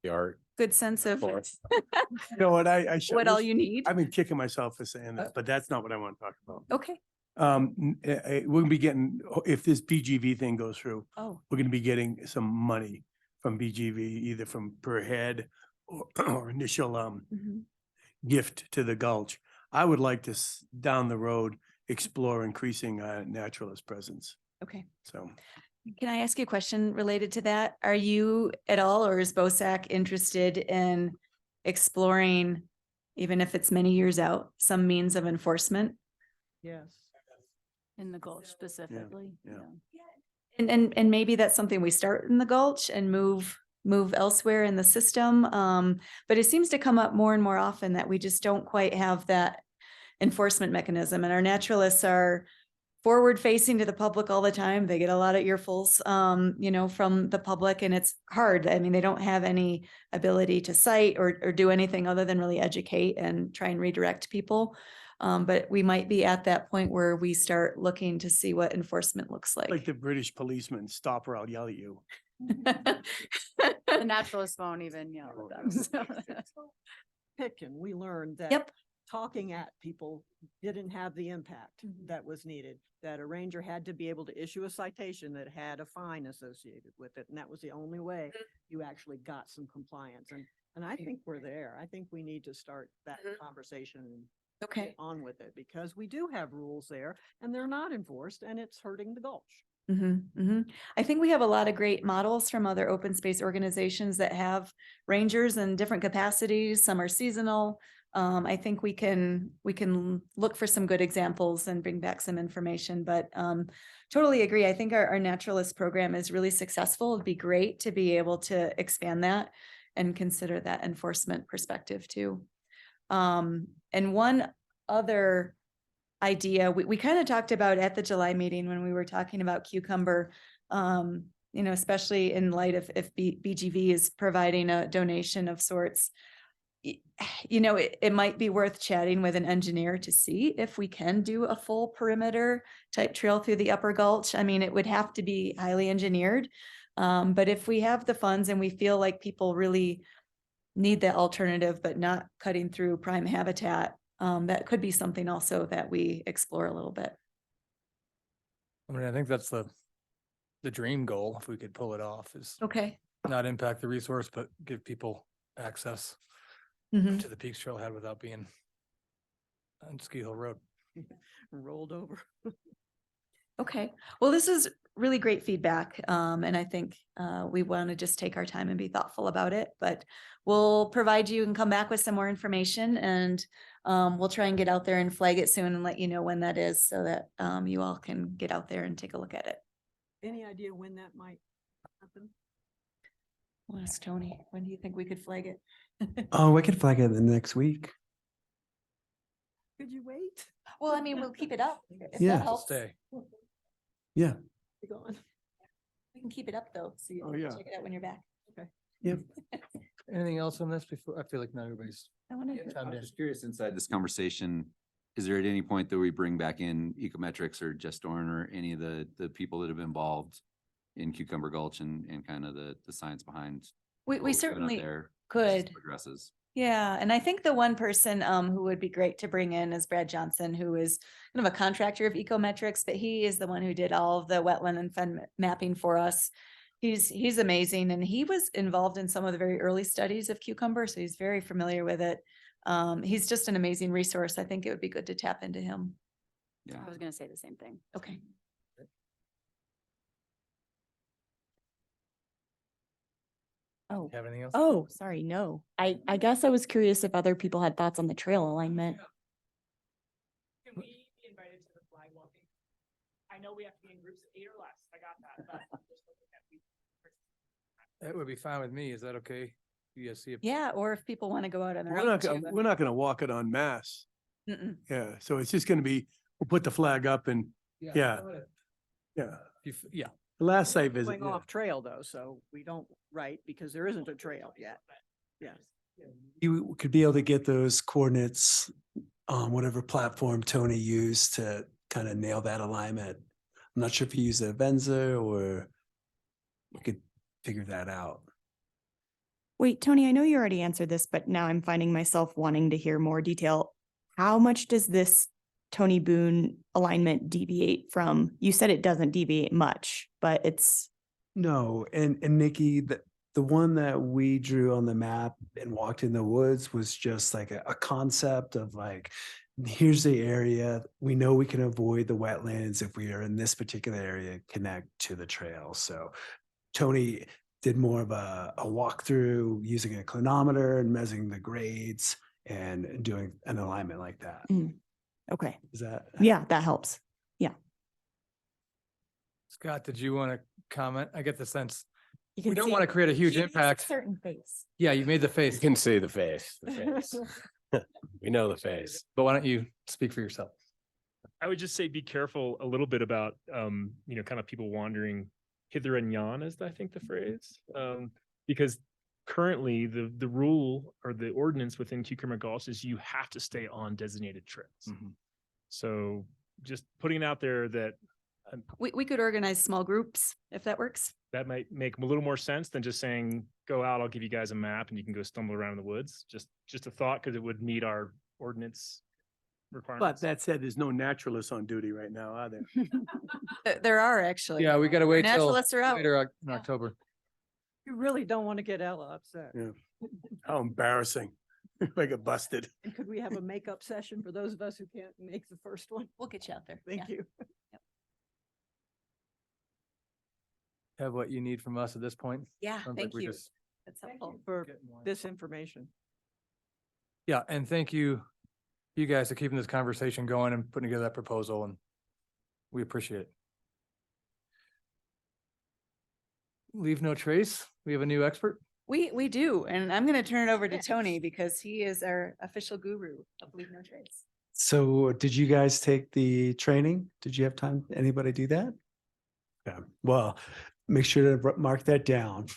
the art? good sense of For- You know what, I should. what all you need. I've been kicking myself for saying that, but that's not what I want to talk about. Okay. We're gonna be getting, if this BGV thing goes through, Oh, we're gonna be getting some money from BGV, either from per head or initial mhm. gift to the Gulch. I would like to down the road explore increasing naturalist presence. Okay. So Can I ask you a question related to that? Are you at all, or is BOSAC interested in exploring, even if it's many years out, some means of enforcement? Yes. In the Gulch specifically. yeah. And maybe that's something we start in the Gulch and move elsewhere in the system. But it seems to come up more and more often that we just don't quite have that enforcement mechanism, and our naturalists are forward facing to the public all the time. They get a lot of earfuls, from the public, and it's hard. I mean, they don't have any ability to cite or do anything other than really educate and try and redirect people. But we might be at that point where we start looking to see what enforcement looks like like. the British policeman, stop or I'll yell at you. The naturalists won't even yell at them. So. Pitkin, we learned that. Yep. Talking at people didn't have the impact that was needed, that a ranger had to be able to issue a citation that had a fine associated with it. And that was the only way you actually got some compliance. And I think we're there. I think we need to start that conversation and Okay. get on with it, because we do have rules there and they're not enforced and it's hurting the Gulch. I think we have a lot of great models from other open space organizations that have rangers in different capacities. Some are seasonal. I think we can look for some good examples and bring back some information, but totally agree. I think our naturalist program is really successful. It'd be great to be able to expand that and consider that enforcement perspective too. And one other idea we kind of talked about at the July meeting when we were talking about cucumber, especially in light of if BGV is providing a donation of sorts. It might be worth chatting with an engineer to see if we can do a full perimeter type trail through the upper Gulch. I mean, it would have to be highly engineered. But if we have the funds and we feel like people really need that alternative, but not cutting through prime habitat, that could be something also that we explore a little bit. I mean, I think that's the dream goal, if we could pull it off, is Okay. not impact the resource, but give people access Mhm. to the Peaks Trailhead without being on Ski Hill Road. Rolled over. Okay, well, this is really great feedback. And I think we want to just take our time and be thoughtful about it, but we'll provide you and come back with some more information, and we'll try and get out there and flag it soon and let you know when that is, so that you all can get out there and take a look at it. Any idea when that might happen? I'll ask Tony, when do you think we could flag it? Oh, we could flag it the next week. Could you wait? Well, I mean, we'll keep it up. If Yeah. that helps. Stay. Yeah. Be gone. We can keep it up though, so you Oh, can yeah. check it out when you're back. Yep. Anything else on this before? I feel like not everybody's. I want to. chimed I'm in. just curious, inside this conversation, is there at any point that we bring back in Ecometrics or Gestorn or any of the people that have been involved in Cucumber Gulch and kind of the science behind? We what we're doing up certainly there versus could. Addresses. Yeah, and I think the one person who would be great to bring in is Brad Johnson, who is kind of a contractor of ecometrics, but he is the one who did all of the wetland and fen mapping for us. He's amazing, and he was involved in some of the very early studies of cucumber, so he's very familiar with it. He's just an amazing resource. I think it would be good to tap into him. Yeah. I was gonna say the same thing. Okay. Oh, Have anything else? oh, sorry, no. I guess I was curious if other people had thoughts on the trail alignment. Can we be invited to the flag walking? I know we have to be in groups of 8 or less. I got that. But just looking at That would be fine with me. Is that okay? You guys see it? Yeah, or if people want to go out on their We're own. not, too, gonna but- we're not gonna walk it en masse. Mm-mm. Yeah, so it's just gonna be, we'll put the flag up and, yeah. yeah. Yeah. The last site visit. Going yeah. off trail though, so we don't, right, because there isn't a trail yet. Yeah. You could be able to get those coordinates on whatever platform Tony used to kind of nail that alignment. I'm not sure if he used a Venza or we could figure that out. Wait, Tony, I know you already answered this, but now I'm finding myself wanting to hear more detail. How much does this Tony Boone alignment deviate from? You said it doesn't deviate much, but it's No, and Nikki, the one that we drew on the map and walked in the woods was just like a concept of like, here's the area. We know we can avoid the wetlands if we are in this particular area, connect to the trail. So Tony did more of a walkthrough using a clinometer and measuring the grades and doing an alignment like that. okay. Is that? Yeah, that helps. Scott, did you want to comment? I get the sense, You we can don't see want to create a huge he makes a impact. certain face. Yeah, you made the You face, can see the face, the face. We know the face. but why don't you speak for yourself? I would just say be careful a little bit about, kind of people wandering hither and yon, is I think the phrase. Because currently the rule or the ordinance within Cucumber Gulch is you have to stay on designated trails. So just putting it out there that We could organize small groups if that works. that might make a little more sense than just saying, go out, I'll give you guys a map and you can go stumble around in the woods. Just a thought, because it would meet our ordinance But requirements. that said, there's no naturalists on duty right now, are there? There are actually. Yeah, we got to wait till Naturalists are out. later in Yeah. October. You really don't want to get Ella upset. Yeah. How embarrassing. If I get busted. And could we have a makeup session for those of us who can't make the first one? We'll get you out there. Thank you. Have what you need from us at this point? Yeah, Sounds like thank we you. just- That's helpful. For Getting one. this information. Yeah, and thank you, you guys, for keeping this conversation going and putting together that proposal, and we appreciate it. Leave no trace. We have a new expert. We do, and I'm going to turn it over to Tony because he is our official guru of Leave No Trace. So did you guys take the training? Did you have time? Anybody do that? Yeah, well, make sure to mark that down.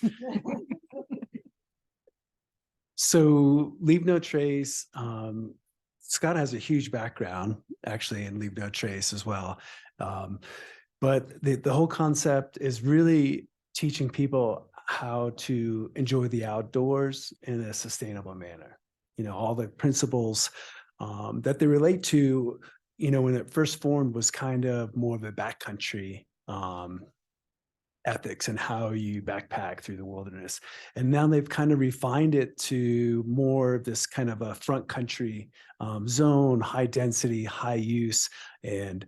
So Leave No Trace, Scott has a huge background actually in Leave No Trace as well. But the whole concept is really teaching people how to enjoy the outdoors in a sustainable manner. You know, all the principles that they relate to, you know, when it first formed was kind of more of a backcountry ethics and how you backpack through the wilderness. And now they've kind of refined it to more of this kind of a front country zone, high density, high use, and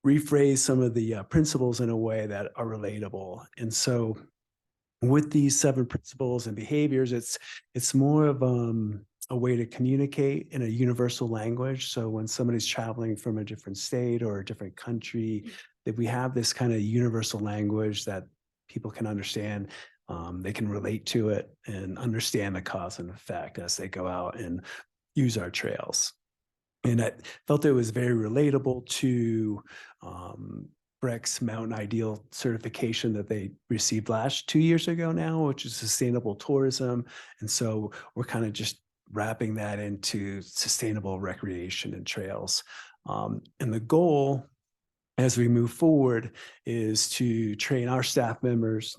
rephrase some of the principles in a way that are relatable. And so with these 7 principles and behaviors, it's more of a way to communicate in a universal language. So when somebody's traveling from a different state or a different country, that we have this kind of universal language that people can understand, they can relate to it and understand the cause and effect as they go out and use our trails. And I felt it was very relatable to Breck's Mountain Ideal certification that they received 2 years ago now, which is sustainable tourism. And so we're kind of just wrapping that into sustainable recreation and trails. And the goal as we move forward is to train our staff members,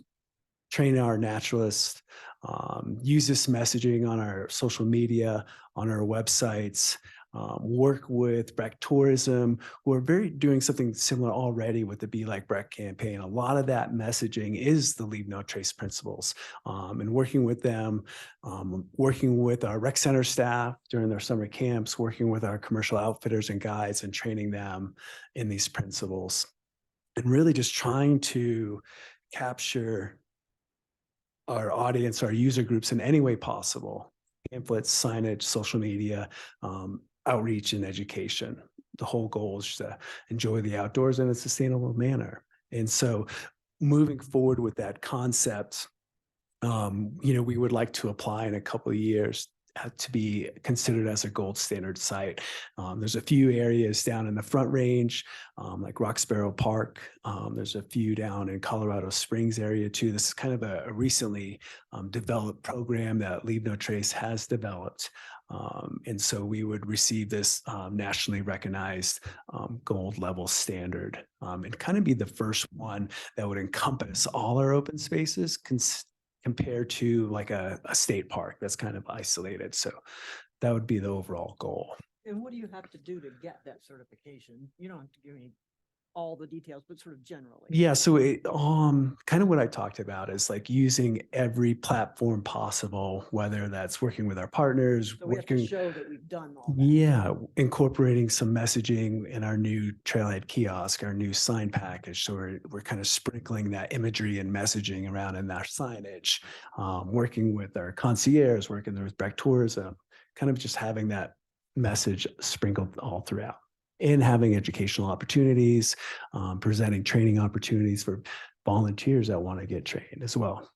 train our naturalists, use this messaging on our social media, on our websites, work with Breck Tourism, who are doing something similar already with the Be Like Breck campaign. A lot of that messaging is the Leave No Trace principles, and working with them, working with our rec center staff during their summer camps, working with our commercial outfitters and guides and training them in these principles, and really just trying to capture our audience, our user groups in any way possible: pamphlets, signage, social media, outreach, and education. The whole goal is to enjoy the outdoors in a sustainable manner. And so moving forward with that concept, we would like to apply in a couple of years to be considered as a gold standard site. There's a few areas down in the Front Range, like Rock Sparrow Park. There's a few down in Colorado Springs area too. This is kind of a recently developed program that Leave No Trace has developed. And so we would receive this nationally recognized gold level standard, and kind of be the first one that would encompass all our open spaces, compared to like a state park that's kind of isolated. So that would be the overall goal. And what do you have to do to get that certification? You don't have to give me all the details, but sort of generally. Yeah, so it kind of what I talked about is like using every platform possible, whether that's working with our partners, So we have to working, show that we've done all that. yeah, incorporating some messaging in our new Trailhead kiosk, our new sign package. So we're kind of sprinkling that imagery and messaging around in our signage, working with our concierge, working with Breck Tourism, kind of just having that message sprinkled all throughout, and having educational opportunities, presenting training opportunities for volunteers that want to get trained as well.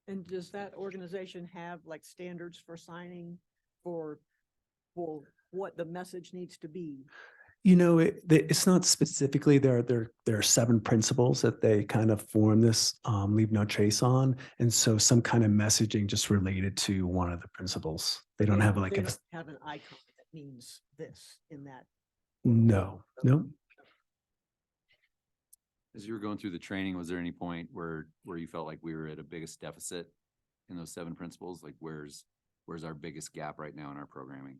And does that organization have like standards for signing for what the message needs to be? It's not specifically there are 7 principles that they kind of form this Leave No Trace on. And so some kind of messaging just related to one of the principles. They don't have like They a, don't have an icon that means this in that. no. As you were going through the training, was there any point where you felt like we were at a biggest deficit in those 7 principles? Like where's our biggest gap right now in our programming?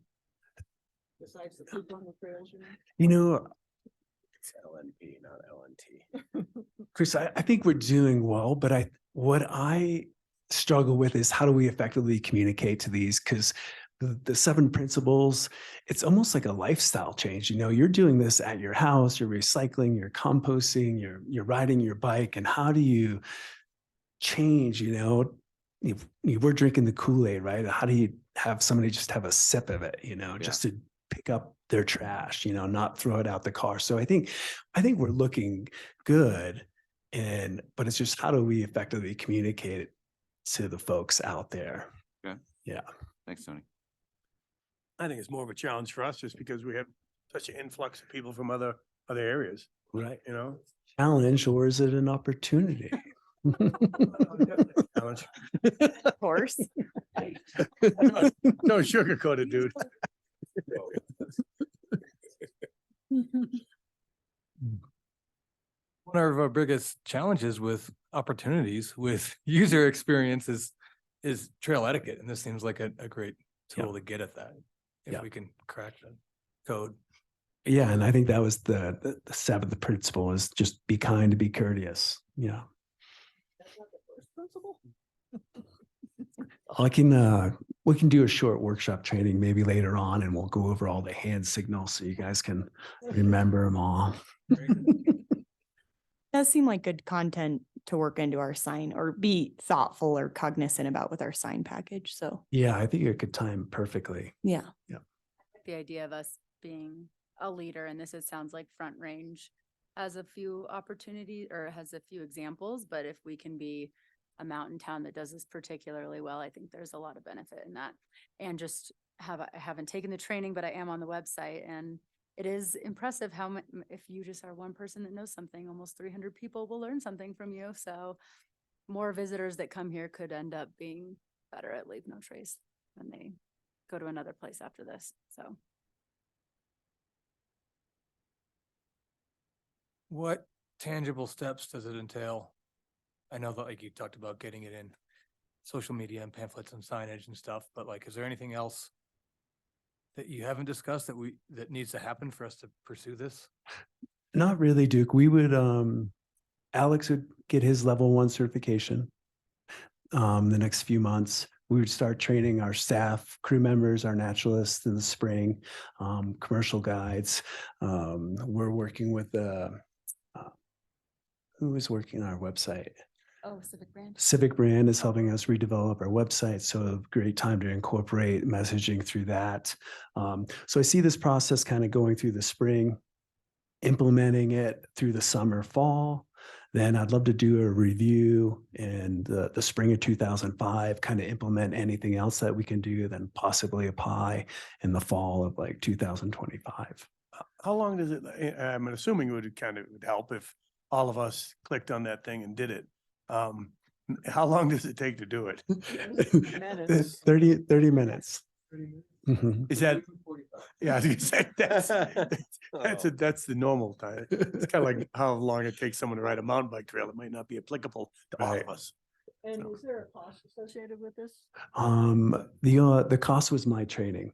Besides the poop on the trails, It's LNP, not LNT. Chris, I think we're doing well, but what I struggle with is how do we effectively communicate to these? Because the 7 principles, it's almost like a lifestyle change. You're doing this at your house, you're recycling, you're composting, you're riding your bike. And how do you change, we're drinking the Kool-Aid, right? How do you have somebody just have a sip of it, just to pick up their trash, not throw it out the car. So I think we're looking good, but it's just how do we effectively communicate it to the folks out there? Okay. Yeah. Thanks, Tony. I think it's more of a challenge for us just because we have such an influx of people from other areas, Right. Challenge. Or is it an opportunity? Challenge. Of course. Don't sugarcoat it, dude. One of our biggest challenges with opportunities with user experience is trail etiquette. And this seems like a great tool to get at that. If we can crack the code. Yeah. And I think that was the 7th principle is just be kind to be courteous. Yeah. That's not the first principle. We can do a short workshop training maybe later on, and we'll go over all the hand signals so you guys can remember them all. Does seem like good content to work into our sign or be thoughtful or cognizant about with our sign package. So Yeah, I think it could time perfectly. yeah. The idea of us being a leader, and it sounds like Front Range has a few opportunities or has a few examples, but if we can be a mountain town that does this particularly well, I think there's a lot of benefit in that. And just I haven't taken the training, but I am on the website, and it is impressive how if you just are one person that knows something, almost 300 people will learn something from you. So more visitors that come here could end up being better at Leave No Trace when they go to another place after this. So What tangible steps does it entail? I know that like you talked about getting it in social media and pamphlets and signage and stuff, but like, is there anything else that you haven't discussed that needs to happen for us to pursue this? Not really, Duke. We would, Alex would get his level 1 certification. The next few months, we would start training our staff, crew members, our naturalists in the spring, commercial guides. We're working with who is working on our website? Oh, Civic Brand. Civic Brand is helping us redevelop our website, so a great time to incorporate messaging through that. So I see this process kind of going through the spring, implementing it through the summer, fall. Then I'd love to do a review in the spring of 2005, kind of implement anything else that we can do, then possibly apply in the fall of like 2025. How long does it, I'm assuming it would kind of help if all of us clicked on that thing and did it. How long does it take to do it? Minutes. 30 minutes. Mhm. Is that, yeah, I was gonna say, that's the normal time. It's kind of like how long it takes someone to ride a mountain bike trail. It might not be applicable to all of Right. us. And is there a cost associated with this? The cost was my training.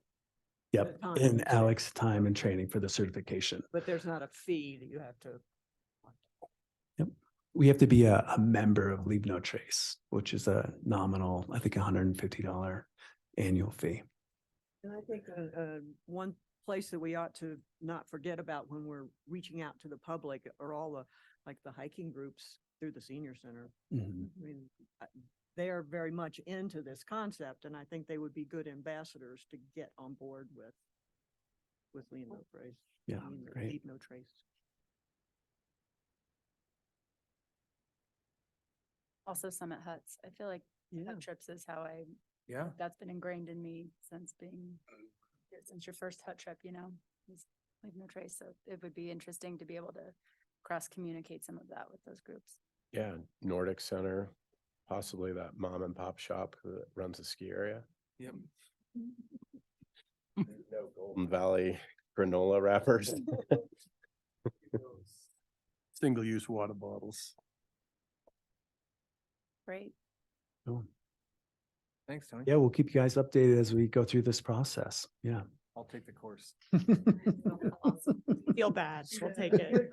Yep, time in and Alex time and training for the certification. But there's not a fee that you have to. We have to be a member of Leave No Trace, which is a nominal, I think, $150 annual fee. And I think one place that we ought to not forget about when we're reaching out to the public are all the hiking groups through the senior center. Mhm. I mean, they are very much into this concept, and I think they would be good ambassadors to get on board with Leave No Trace. Yeah, great. Leave No Trace. Also Summit Huts. I feel like Yeah. hut trips is how Yeah. that's been ingrained in me since since your first hut trip, is Leave No Trace. So it would be interesting to be able to cross communicate some of that with those groups. Yeah, Nordic Center, possibly that mom and pop shop that runs a ski area. Yep. No Golden Valley granola wrappers. Single-use water bottles. Great. Cool. Thanks, Tony. Yeah, we'll keep you guys updated as we go through this process. Yeah. I'll take the course. Feel bad. We'll take it.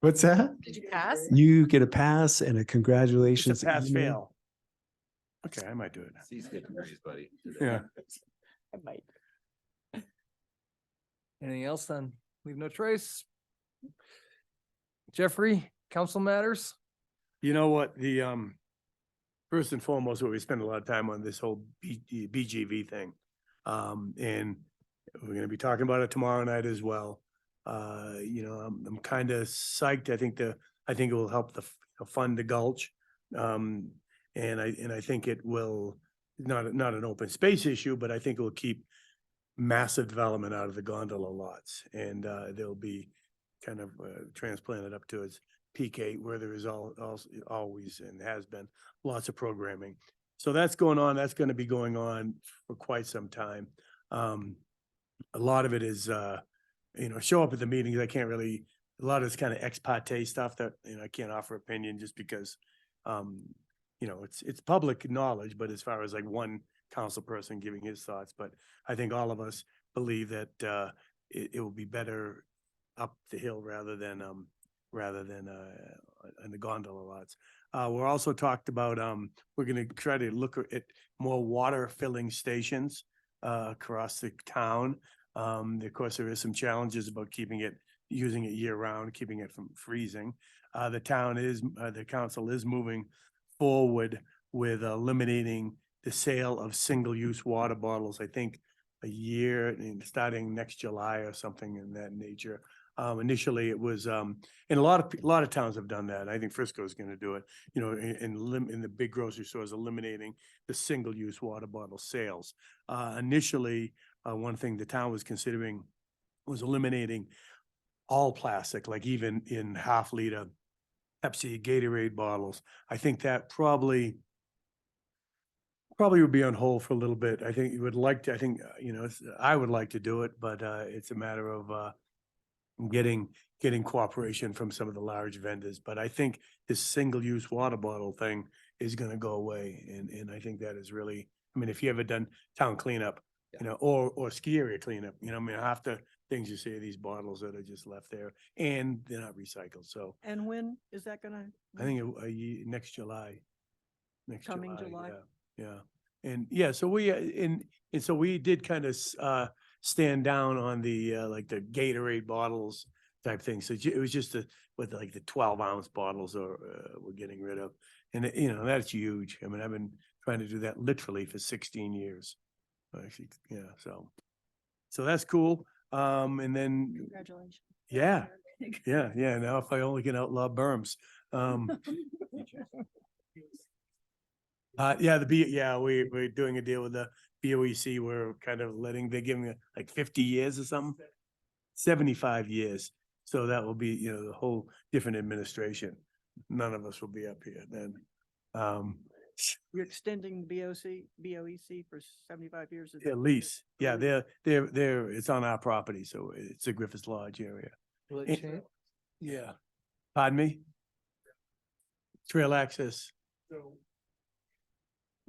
What's that? Did you pass? You get a pass and a It's congratulations. a pass email. fail. Okay, I might do it. C's good degrees, buddy. Yeah. I might. Anything else then? Leave No Trace. Jeffrey, council matters? You know what, first and foremost, what we spend a lot of time on this whole BGV thing. And we're gonna be talking about it tomorrow night as well. I'm kind of psyched. I think it will help fund the Gulch. And I think it will, not an open space issue, but I think it will keep massive development out of the gondola lots. And they'll be kind of transplanted up to its PK, where there is always and has been lots of programming. So that's going on. That's going to be going on for quite some time. A lot of it is, show up at the meetings. I can't really, a lot of it's kind of ex parte stuff that, I can't offer opinion just because, it's public knowledge, but as far as like one council person giving his thoughts, but I think all of us believe that it will be better up the hill rather than in the gondola lots. We're also talked about, we're gonna try to look at more water filling stations across the town. Of course, there is some challenges about using it year round, keeping it from freezing. The council is moving forward with eliminating the sale of single-use water bottles, I think a year, starting next July or something in that nature. Initially it was, and a lot of towns have done that. I think Frisco is going to do it, in the big grocery stores, eliminating the single-use water bottle sales. Initially, one thing the town was considering was eliminating all plastic, like even in half-liter Pepsi, Gatorade bottles. I think that probably would be on hold for a little bit. I think I would like to do it, but it's a matter of getting cooperation from some of the large vendors. But I think this single-use water bottle thing is gonna go away. And I think that is really, I mean, if you ever done town cleanup, you know, or ski area cleanup, you know, I mean, half the things you see are these bottles that are just left there and they're not recycled. So And when is that gonna? I think next July. Next Coming July? Yeah, yeah. And yeah, so we, and so we did kind of, stand down on the, like the Gatorade bottles type thing. So it was just with like the 12-ounce bottles we're getting rid of. And you know, that's huge. I mean, I've been trying to do that literally for 16 years. Actually, yeah, so that's cool. And then, Congratulations. yeah, yeah. Now if I only can outlaw berms. Yeah, we're doing a deal with the BOEC. We're kind of they're giving it like 50 years or something, 75 years. So that will be, you know, the whole different administration. None of us will be up here then. You're extending BOEC for 75 years? Is At that- least, yeah, they're, it's on our property, so it's a Griffiths Lodge area. Will it And- change? Yeah. Pardon me? Trail access. So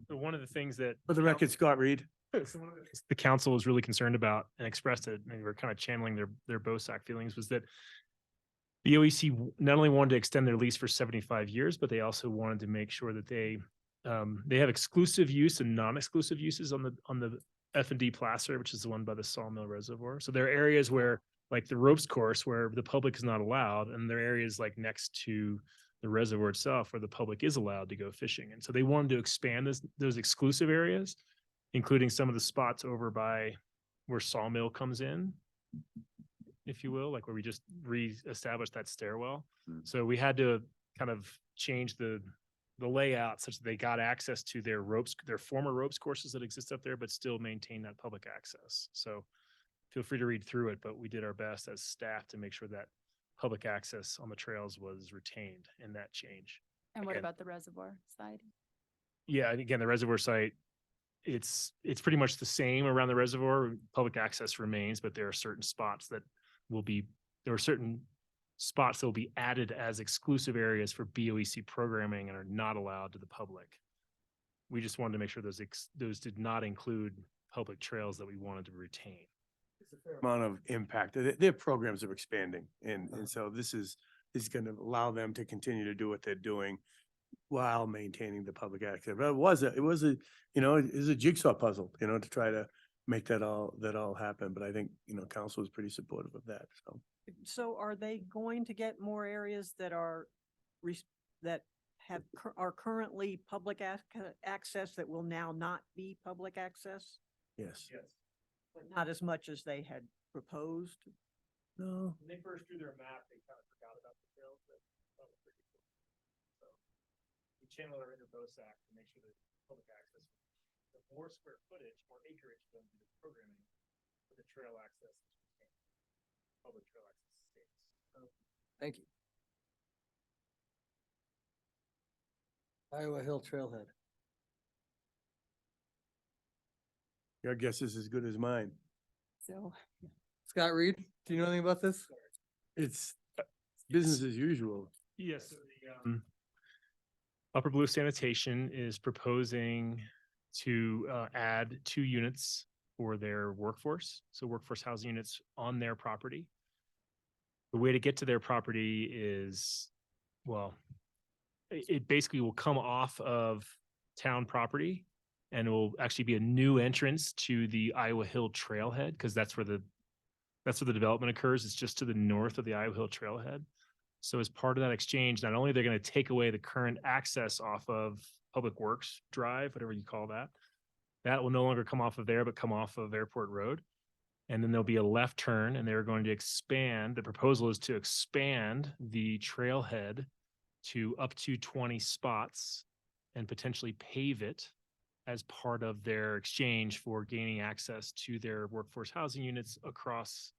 one of the things that. For the record, Scott Reed. The council was really concerned about and expressed it, and we're kind of channeling their BOSAC feelings, was that the OEC not only wanted to extend their lease for 75 years, but they also wanted to make sure that they have exclusive use and non-exclusive uses on the F&D placer, which is the one by the Sawmill Reservoir. So there are areas where, like the ropes course, where the public is not allowed, and there are areas like next to the reservoir itself where the public is allowed to go fishing. And so they wanted to expand those exclusive areas, including some of the spots over by where Sawmill comes in, if you will, like where we just re-established that stairwell. So we had to kind of change the layout such that they got access to their former ropes courses that exist up there, but still maintain that public access. So feel free to read through it, but we did our best as staff to make sure that public access on the trails was retained in that change. And what Again- about the reservoir side? Yeah, and again, the reservoir site, it's pretty much the same around the reservoir. Public access remains, but there are certain spots that will be added as exclusive areas for BOEC programming and are not allowed to the public. We just wanted to make sure those did not include public trails that we wanted to retain. Amount of impact. Their programs are expanding, and so this is going to allow them to continue to do what they're doing while maintaining the public access. But it was a you know, it was a jigsaw puzzle, you know, to try to make that all happen. But I think, you know, council is pretty supportive of that. So are they going to get more areas that are are currently public access that will now not be public access? Yes. But not as much as they had proposed? No. When they first drew their map, they kind of forgot about the trails, but so we channeled our inner BOSAC to make sure that public access, the more square footage, more acreage than the programming for the trail access, public trail access stays. Thank you. Iowa Hill Trailhead. Your guess is as good as mine. So Scott Reed, do you know anything about this? It's business as usual. Yes. So the Upper Blue Sanitation is proposing to add 2 units for their workforce. So workforce housing units on their property. The way to get to their property is, well, it basically will come off of town property and it will actually be a new entrance to the Iowa Hill Trailhead, because that's where the development occurs. It's just to the north of the Iowa Hill Trailhead. So as part of that exchange, not only they're going to take away the current access off of Public Works Drive, whatever you call that, that will no longer come off of there, but come off of Airport Road. And then there'll be a left turn, and they're going to expand. The proposal is to expand the trailhead to up to 20 spots and potentially pave it as part of their exchange for gaining access to their workforce housing units across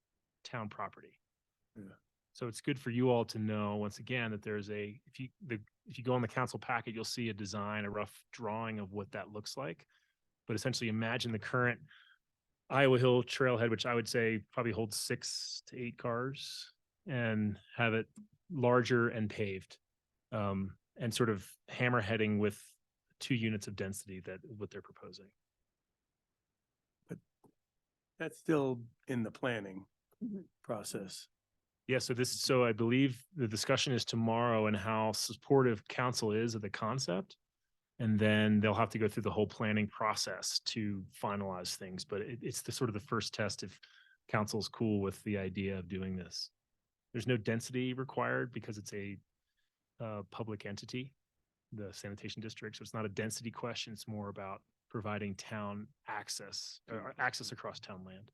town property. Yeah. So it's good for you all to know, once again, that there's if you go on the council packet, you'll see a design, a rough drawing of what that looks like. But essentially imagine the current Iowa Hill Trailhead, which I would say probably holds 6 to 8 cars, and have it larger and paved, and sort of hammerheading with 2 units of density that what they're proposing. That's still in the planning Mhm. process. Yeah, so I believe the discussion is tomorrow and how supportive council is of the concept. And then they'll have to go through the whole planning process to finalize things, but it's the sort of the first test if council's cool with the idea of doing this. There's no density required because it's a public entity, the sanitation district. So it's not a density question. It's more about providing town access or access across town land.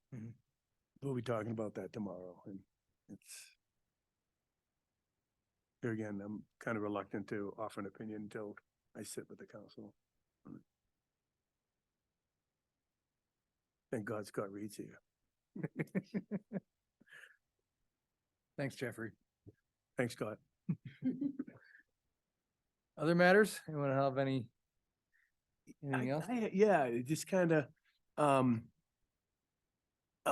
We'll be talking about that tomorrow, and it's here again, I'm kind of reluctant to offer an opinion until I sit with the council. Thank God Scott Reed's here. Thanks, Jeffrey. Thanks, Scott. Other matters? Anyone have anything else? Yeah, it just kind of, are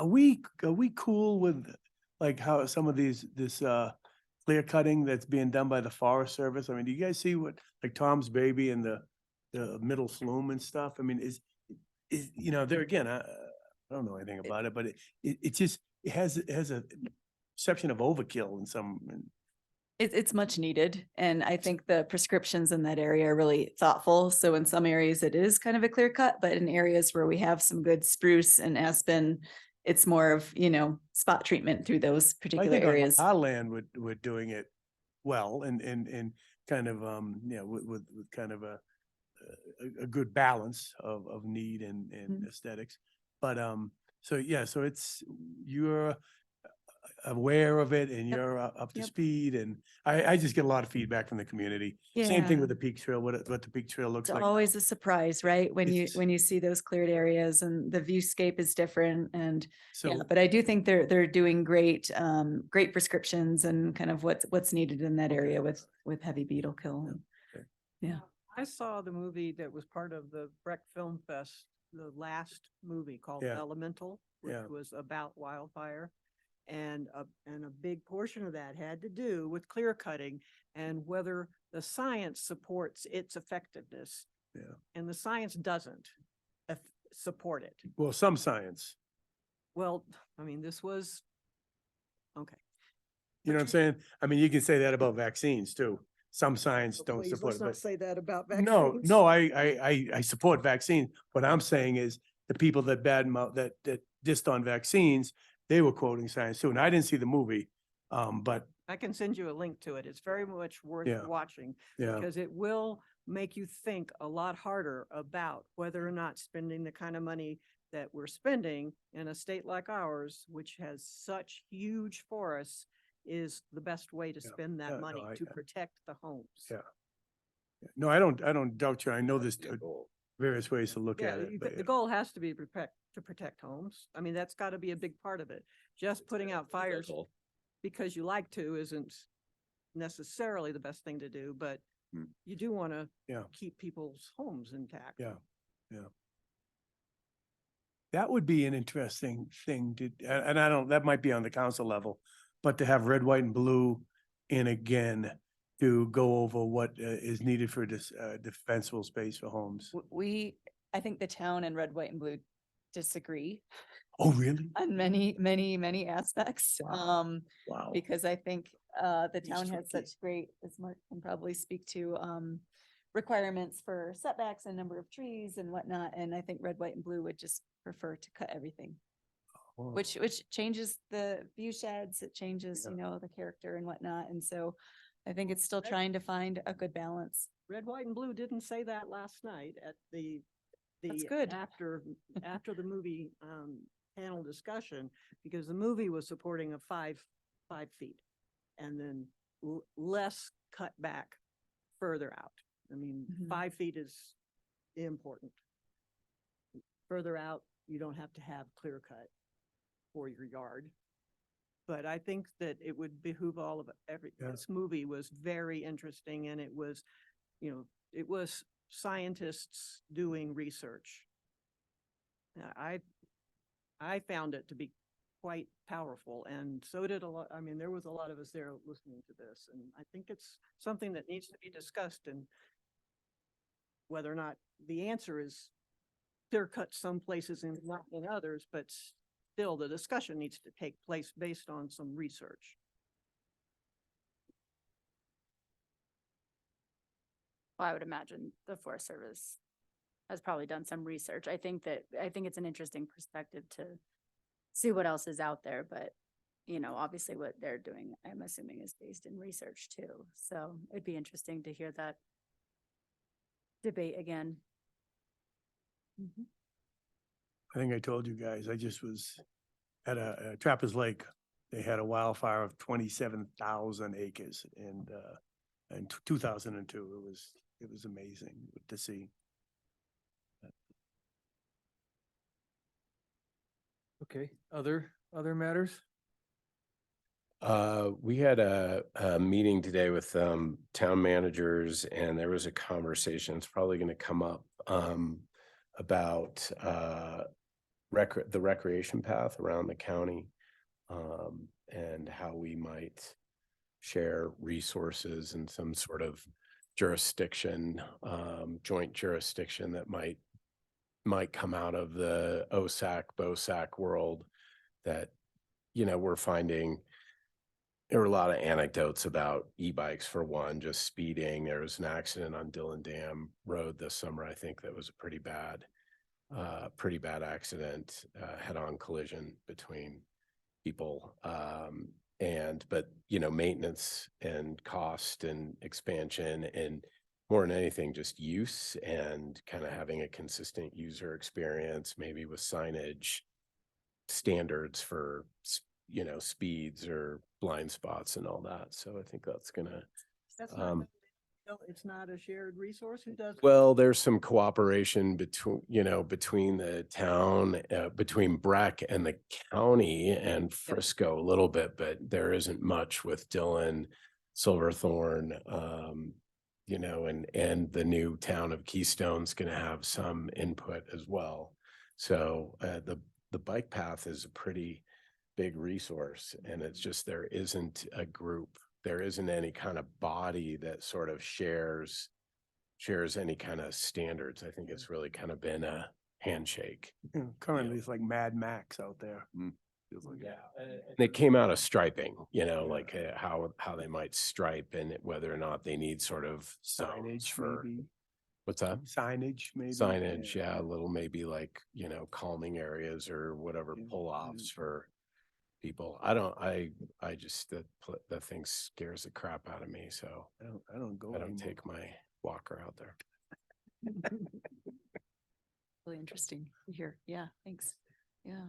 we cool with like how some of this clear cutting that's being done by the Forest Service? I mean, do you guys see what, like Tom's Baby and the middle flume and stuff? I mean, is, you know, there again, I don't know anything about it, but it just, it has a perception of overkill in some, It's much needed. And I think the prescriptions in that area are really thoughtful. So in some areas it is kind of a clear cut, but in areas where we have some good spruce and aspen, it's more of, spot treatment through those I particular think on areas. our land, we're doing it well and kind of, with kind of a good balance of need and aesthetics. But, so yeah, so you're aware of it and Yep. you're up to Yep. speed, and I just get a lot of feedback from the community. Same thing Yeah. with the Peak Trail, what the Peak Trail looks It's like. always a surprise, right? When It's- you see those cleared areas and the viewscape is different and So, yeah, but I do think they're doing great, great prescriptions and kind of what's needed in that area with heavy beetle kill. okay. Yeah. I saw the movie that was part of the Breck Film Fest, the last movie called Yeah. Elemental, which Yeah. was about wildfire. And a big portion of that had to do with clear cutting and whether the science supports its effectiveness. Yeah. And the science doesn't support it. Well, some science, Well, I mean, this was, okay. you know what I'm saying? I mean, you can say that about vaccines too. Some science So don't please, support let's it, not but say that about no, vaccines. no, I support vaccines. What I'm saying is the people that badmouth, that dissed on vaccines, they were quoting science too. And I didn't see the movie, but I can send you a link to it. It's very much worth Yeah. watching. yeah, Because it will make you think a lot harder about whether or not spending the kind of money that we're spending in a state like ours, which has such huge forests, is the best way to Yeah. spend Yeah, that no, money I- to protect the homes. Yeah. no, I don't doubt you. I know there's various ways to look Yeah, at it. but the goal has to be to protect homes. I mean, that's got to be a big part of it. Just putting out fires because you like to isn't necessarily the best thing to do, but Hmm. you do want to Yeah. keep people's homes intact. Yeah. That would be an interesting thing to, and I don't, that might be on the council level, but to have red, white and blue in again to go over what is needed for this defensible space for homes. I think the town and red, white and blue disagree Oh, really? on many aspects. Wow. Wow. Because I think the He's town has tricky. such great, as Mark can probably speak to, requirements for setbacks and number of trees and whatnot. And I think red, white and blue would just prefer to cut everything, Whoa. which changes the view sheds, it changes, Yeah. the character and whatnot. And so I think it's still trying to find a good balance. Red, white and blue didn't say that last night at That's good. after the movie panel discussion, because the movie was supporting a five feet and then less cut back further out. I mean, Mhm. 5 feet is important. Further out, you don't have to have clear cut for your yard. But I think that it would behoove all of Yeah. this movie was very interesting, and it was, it was scientists doing research. I found it to be quite powerful, and so did a lot. I mean, there was a lot of us there listening to this, and I think it's something that needs to be discussed and whether or not the answer is clear cut some places and not in others, but still the discussion needs to take place based on some research. Well, I would imagine the Forest Service has probably done some research. I think it's an interesting perspective to see what else is out there, but obviously what they're doing, I'm assuming, is based in research too. So it'd be interesting to hear that debate again. I think I told you guys, I just was at a Trappers Lake. They had a wildfire of 27,000 acres in 2002. It was amazing to see. Okay, other matters? We had a meeting today with town managers, and there was a conversation, it's probably gonna come up about the recreation path around the county, and how we might share resources and some sort of jurisdiction, joint jurisdiction that might come out of the OSAC, BOSAC world that, we're finding. There were a lot of anecdotes about e-bikes, for one, just speeding. There was an accident on Dillon Dam Road this summer, I think, that was a pretty bad accident, head-on collision between people. But maintenance and cost and expansion, and more than anything, just use and kind of having a consistent user experience, maybe with signage standards for speeds or blind spots and all that. So I think that's gonna, That's not, it's not a shared resource. Who does? well, there's some cooperation between the town, between Breck and the county and Frisco a little bit, but there isn't much with Dillon, Silverthorne, and the new town of Keystone's gonna have some input as well. So the bike path is a pretty big resource, and it's just, there isn't a group, there isn't any kind of body that sort of shares any kind of standards. I think it's really kind of been a handshake. Currently, it's like Mad Max out there. Feels like it. And it came out of striping, like how they might stripe, and whether or not they need sort of zones Signage, for, maybe. what's that? Signage, maybe. Signage, yeah, a little, maybe like, calming areas or whatever, Yeah, pull-offs yeah. for people. I just, that thing scares the crap out of me, so I don't go I don't anymore. take my walker out there. Really interesting to hear. Yeah, thanks. Yeah.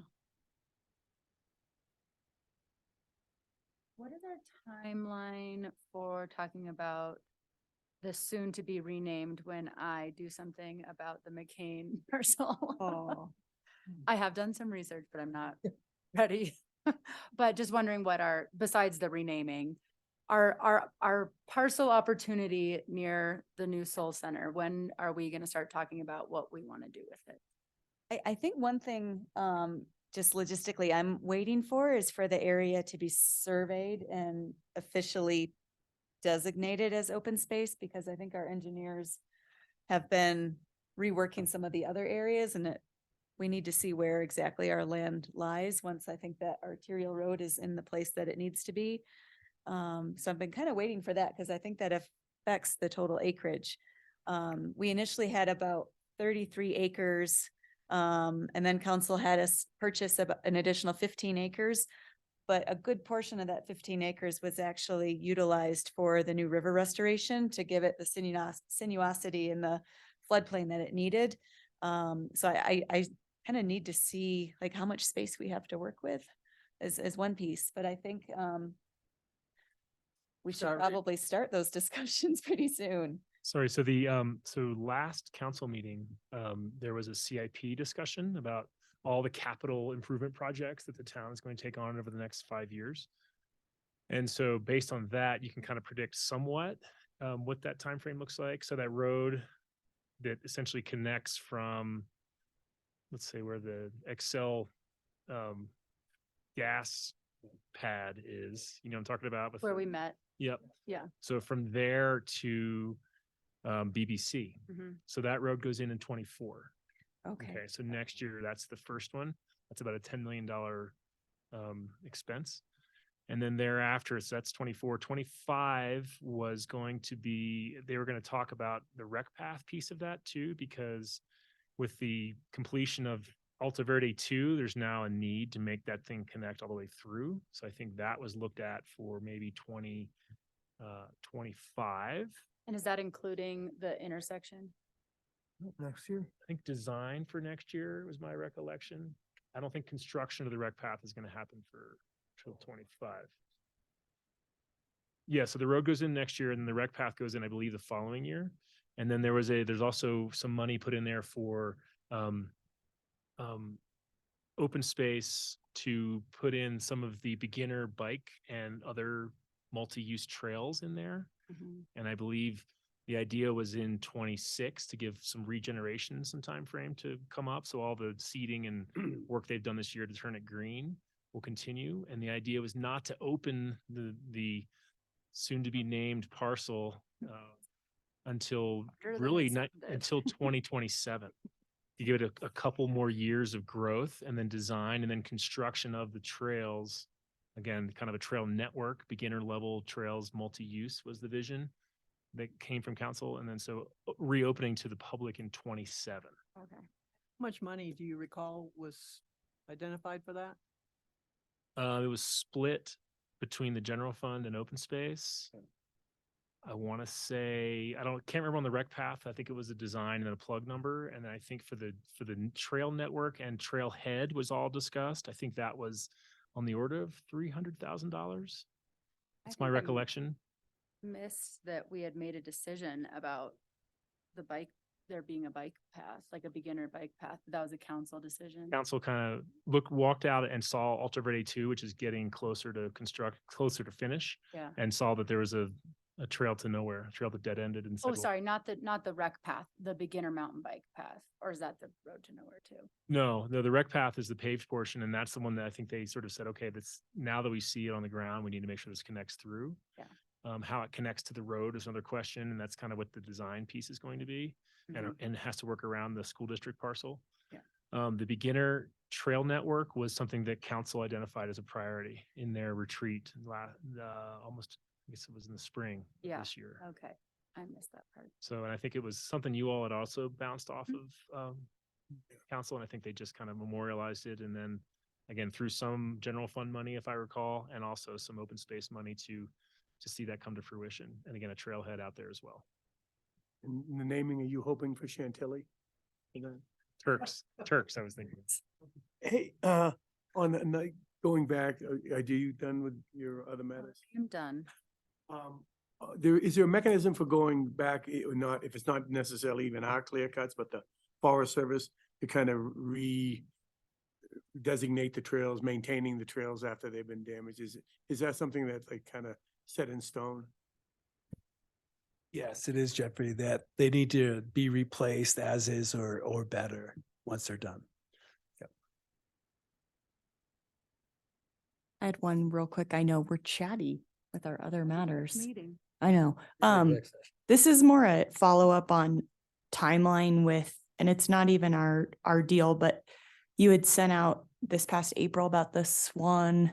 What is our timeline for talking about the soon to be renamed when I do something about the McCain parcel? Oh, I have done some research, but I'm not ready. But just wondering what besides the renaming, our parcel opportunity near the new Soul Center, when are we going to start talking about what we want to do with it? I think one thing, just logistically, I'm waiting for is for the area to be surveyed and officially designated as open space, because I think our engineers have been reworking some of the other areas, and we need to see where exactly our land lies once I think that arterial road is in the place that it needs to be. So I've been kind of waiting for that, because I think that affects the total acreage. We initially had about 33 acres. And then council had us purchase an additional 15 acres. But a good portion of that 15 acres was actually utilized for the new river restoration to give it the sinuosity and the floodplain that it needed. So I kind of need to see like how much space we have to work with as one piece. But I think we should probably start those discussions pretty soon. Sorry, so so last council meeting, there was a CIP discussion about all the capital improvement projects that the town is going to take on over the next 5 years. And so based on that, you can kind of predict somewhat what that time frame looks like. So that road that essentially connects from, let's say, where the Excel gas pad is, I'm talking about with Where we met. Yep. Yeah. So from there to BBC. Mhm. So that road goes in 24. Okay. Okay, so next year, that's the first one. That's about a $10 million expense. And then thereafter, so that's 24. 25 was going to be, they were going to talk about the rec path piece of that too, because with the completion of Alta Verde 2, there's now a need to make that thing connect all the way through. So I think that was looked at for maybe 25. And is that including the intersection? Next year. I think design for next year was my recollection. I don't think construction of the rec path is going to happen for till 25. Yeah, so the road goes in next year and the rec path goes in, I believe, the following year. And then there's also some money put in there for open space to put in some of the beginner bike and other multi-use trails in there. Mhm. And I believe the idea was in 26 to give some regeneration, some time frame to come up. So all the seeding and work they've done this year to turn it green will continue. And the idea was not to open the soon to be named parcel until After the really hits not ended. until 2027. To give it a couple more years of growth and then design and then construction of the trails. Again, kind of a trail network, beginner level trails, multi-use was the vision that came from council. And then so reopening to the public in 27. Okay. How much money do you recall was identified for that? It was split between the general fund and open space. I want to say, can't remember on the rec path. I think it was a design and a plug number. And I think for the trail network and trailhead was all discussed. I think that was on the order of $300,000. That's my recollection. Missed that we had made a decision about the bike, there being a bike path, like a beginner bike path. That was a council decision. Council kind of walked out and saw Alta Verde 2, which is getting closer to finish, Yeah. and saw that there was a trail to nowhere, a trail that dead ended. And said, Oh, well, sorry, not the rec path, the beginner mountain bike path, or is that the road to nowhere too? No, the rec path is the paved portion, and that's the one that I think they sort of said, okay, that's now that we see it on the ground, we need to make sure this connects through. Yeah. How it connects to the road is another question, and that's kind of what the design piece is going to be, and it has to work around the school district parcel. Yeah. The beginner trail network was something that council identified as a priority in their retreat almost, I guess it was in the spring Yeah. of this year. Okay, I missed that part. So, and I think it was something you all had also bounced off of council, and I think they just kind of memorialized it. And then again, through some general fund money, if I recall, and also some open space money to see that come to fruition. And again, a trailhead out there as well. And the naming, are you hoping for Chantilly? Turks, I was thinking. Hey, going back, are you done with your other matters? I'm done. Is there a mechanism for going back, or not, if it's not necessarily even our clear cuts, but the Forest Service to kind of designate the trails, maintaining the trails after they've been damaged? Is that something that's like kind of set in stone? Yes, it is, Jeffrey, that they need to be replaced as is or better once they're done. I had one real quick. I know we're chatty with our other matters. Meeting. I know. This is more a follow-up on timeline with, and it's not even our deal, but you had sent out this past April about the Swan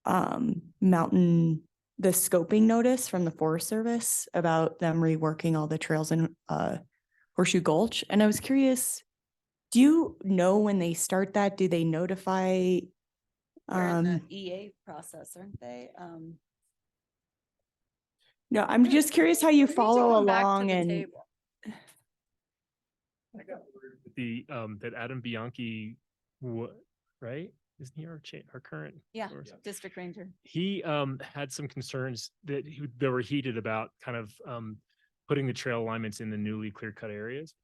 Mountain, the scoping notice from the Forest Service about them reworking all the trails in Horseshoe Gulch. And I was curious, do you know when they start that? Do they notify? They're in the EA process, aren't they? No, I'm just curious how you We need to follow come back to along the and table. I got word that Adam Bianchi, right? Isn't he our current? Yeah, source? district ranger. He had some concerns that were heated about kind of putting the trail alignments in the newly clear cut areas.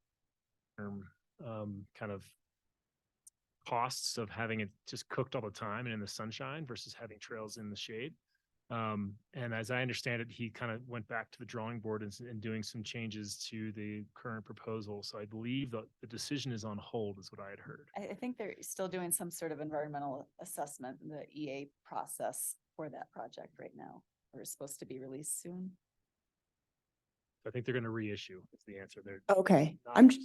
Kind of costs of having it just cooked all the time and in the sunshine versus having trails in the shade. And as I understand it, he kind of went back to the drawing board and doing some changes to the current proposal. So I believe that the decision is on hold is what I had heard. I think they're still doing some sort of environmental assessment, in the EA process for that project right now. Or is supposed to be released soon. I think they're going to reissue is the answer. They're Okay, not I'm in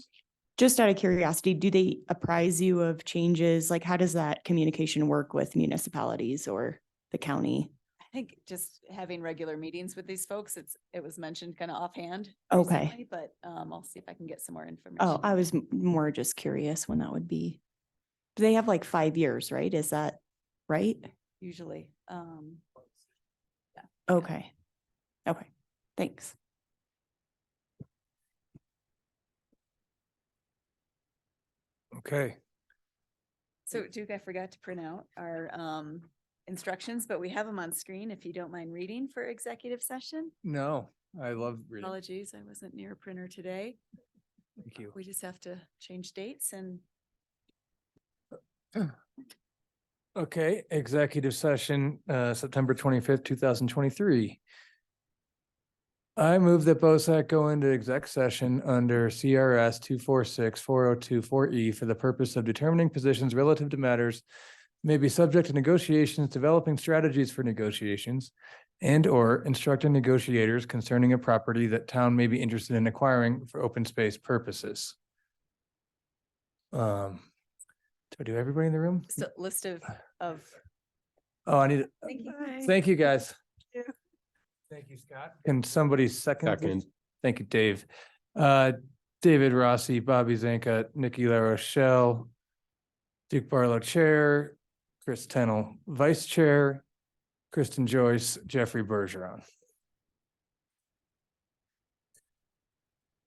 just out of curiosity, do they apprise you of changes? Like, how does that communication work with municipalities or the county? I think just having regular meetings with these folks, it was mentioned kind of offhand. Okay. recently, But I'll see if I can get some more information. Oh, I was more just curious when that would be. Do they have like 5 years, right? Is that right? Usually. Okay. Okay, thanks. Okay. So Duke, I forgot to print out our instructions, but we have them on screen if you don't mind reading for executive session. No, I love reading. Apologies, I wasn't near a printer today. Thank you. We just have to change dates and Okay, executive session, September 25th, 2023. I move that BOSAC go into exec session under CRS 246-4024E for the purpose of determining positions relative to matters may be subject to negotiations, developing strategies for negotiations, and or instructing negotiators concerning a property that town may be interested in acquiring for open space purposes. Do I do everybody in the room? just a list of Oh, I need it. Thank you. Thank you, guys. Yeah. Thank you, Scott. Can somebody second? this? Second. Thank you, Dave. David Rossi, Bobby Zanka, Nikki LaRochelle, Duke Barlow, Chair, Chris Tennell, Vice Chair, Kristen Joyce, Jeffrey Bergeron.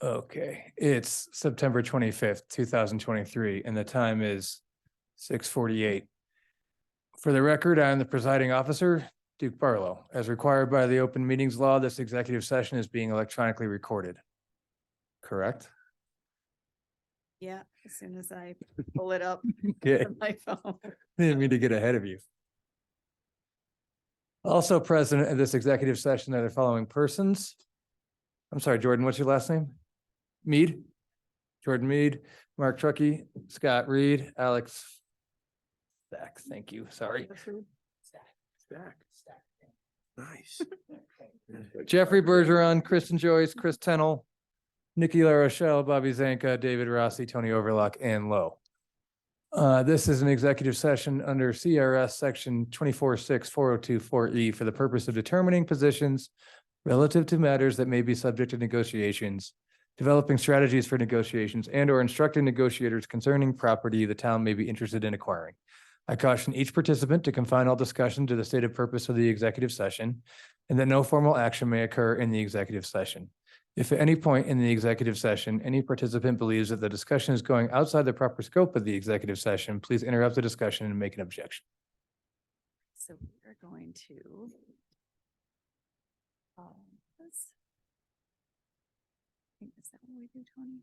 Okay, it's September 25th, 2023, and the time is 6:48. For the record, I am the presiding officer, Duke Barlow. As required by the open meetings law, this executive session is being electronically recorded. Correct? Yeah, as soon as I pull it up Okay, on my phone. didn't mean to get ahead of you. Also present at this executive session are the following persons. I'm sorry, Jordan, what's your last name? Mead? Jordan Mead, Mark Truckee, Scott Reed, Alex Stack, thank you, sorry. Stack. Nice. Jeffrey Bergeron, Kristen Joyce, Chris Tennell, Nikki LaRochelle, Bobby Zanka, David Rossi, Tony Overlock, and Lowe. This is an executive session under CRS section 246-4024E for the purpose of determining positions relative to matters that may be subject to negotiations, developing strategies for negotiations, and or instructing negotiators concerning property the town may be interested in acquiring. I caution each participant to confine all discussion to the stated purpose of the executive session and that no formal action may occur in the executive session. If at any point in the executive session, any participant believes that the discussion is going outside the proper scope of the executive session, please interrupt the discussion and make an objection. So we're going to. This. I think is that what we do, Tony?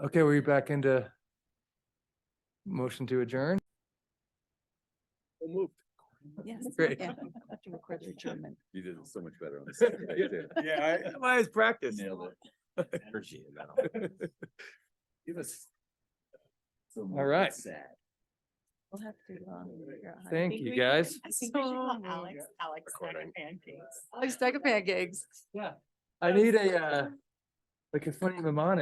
Okay, we're back into motion to adjourn. Yes. Great. Yeah. You did so much better on the second day, too. Yeah, I was practice. Nailed it. Appreciate that. Give us. All right. Sad. We'll have to, figure out how to- Thank you, guys. I think we should call Alex Recording. Alex Pancakes. Yeah. I need a, like a funny mnemonic.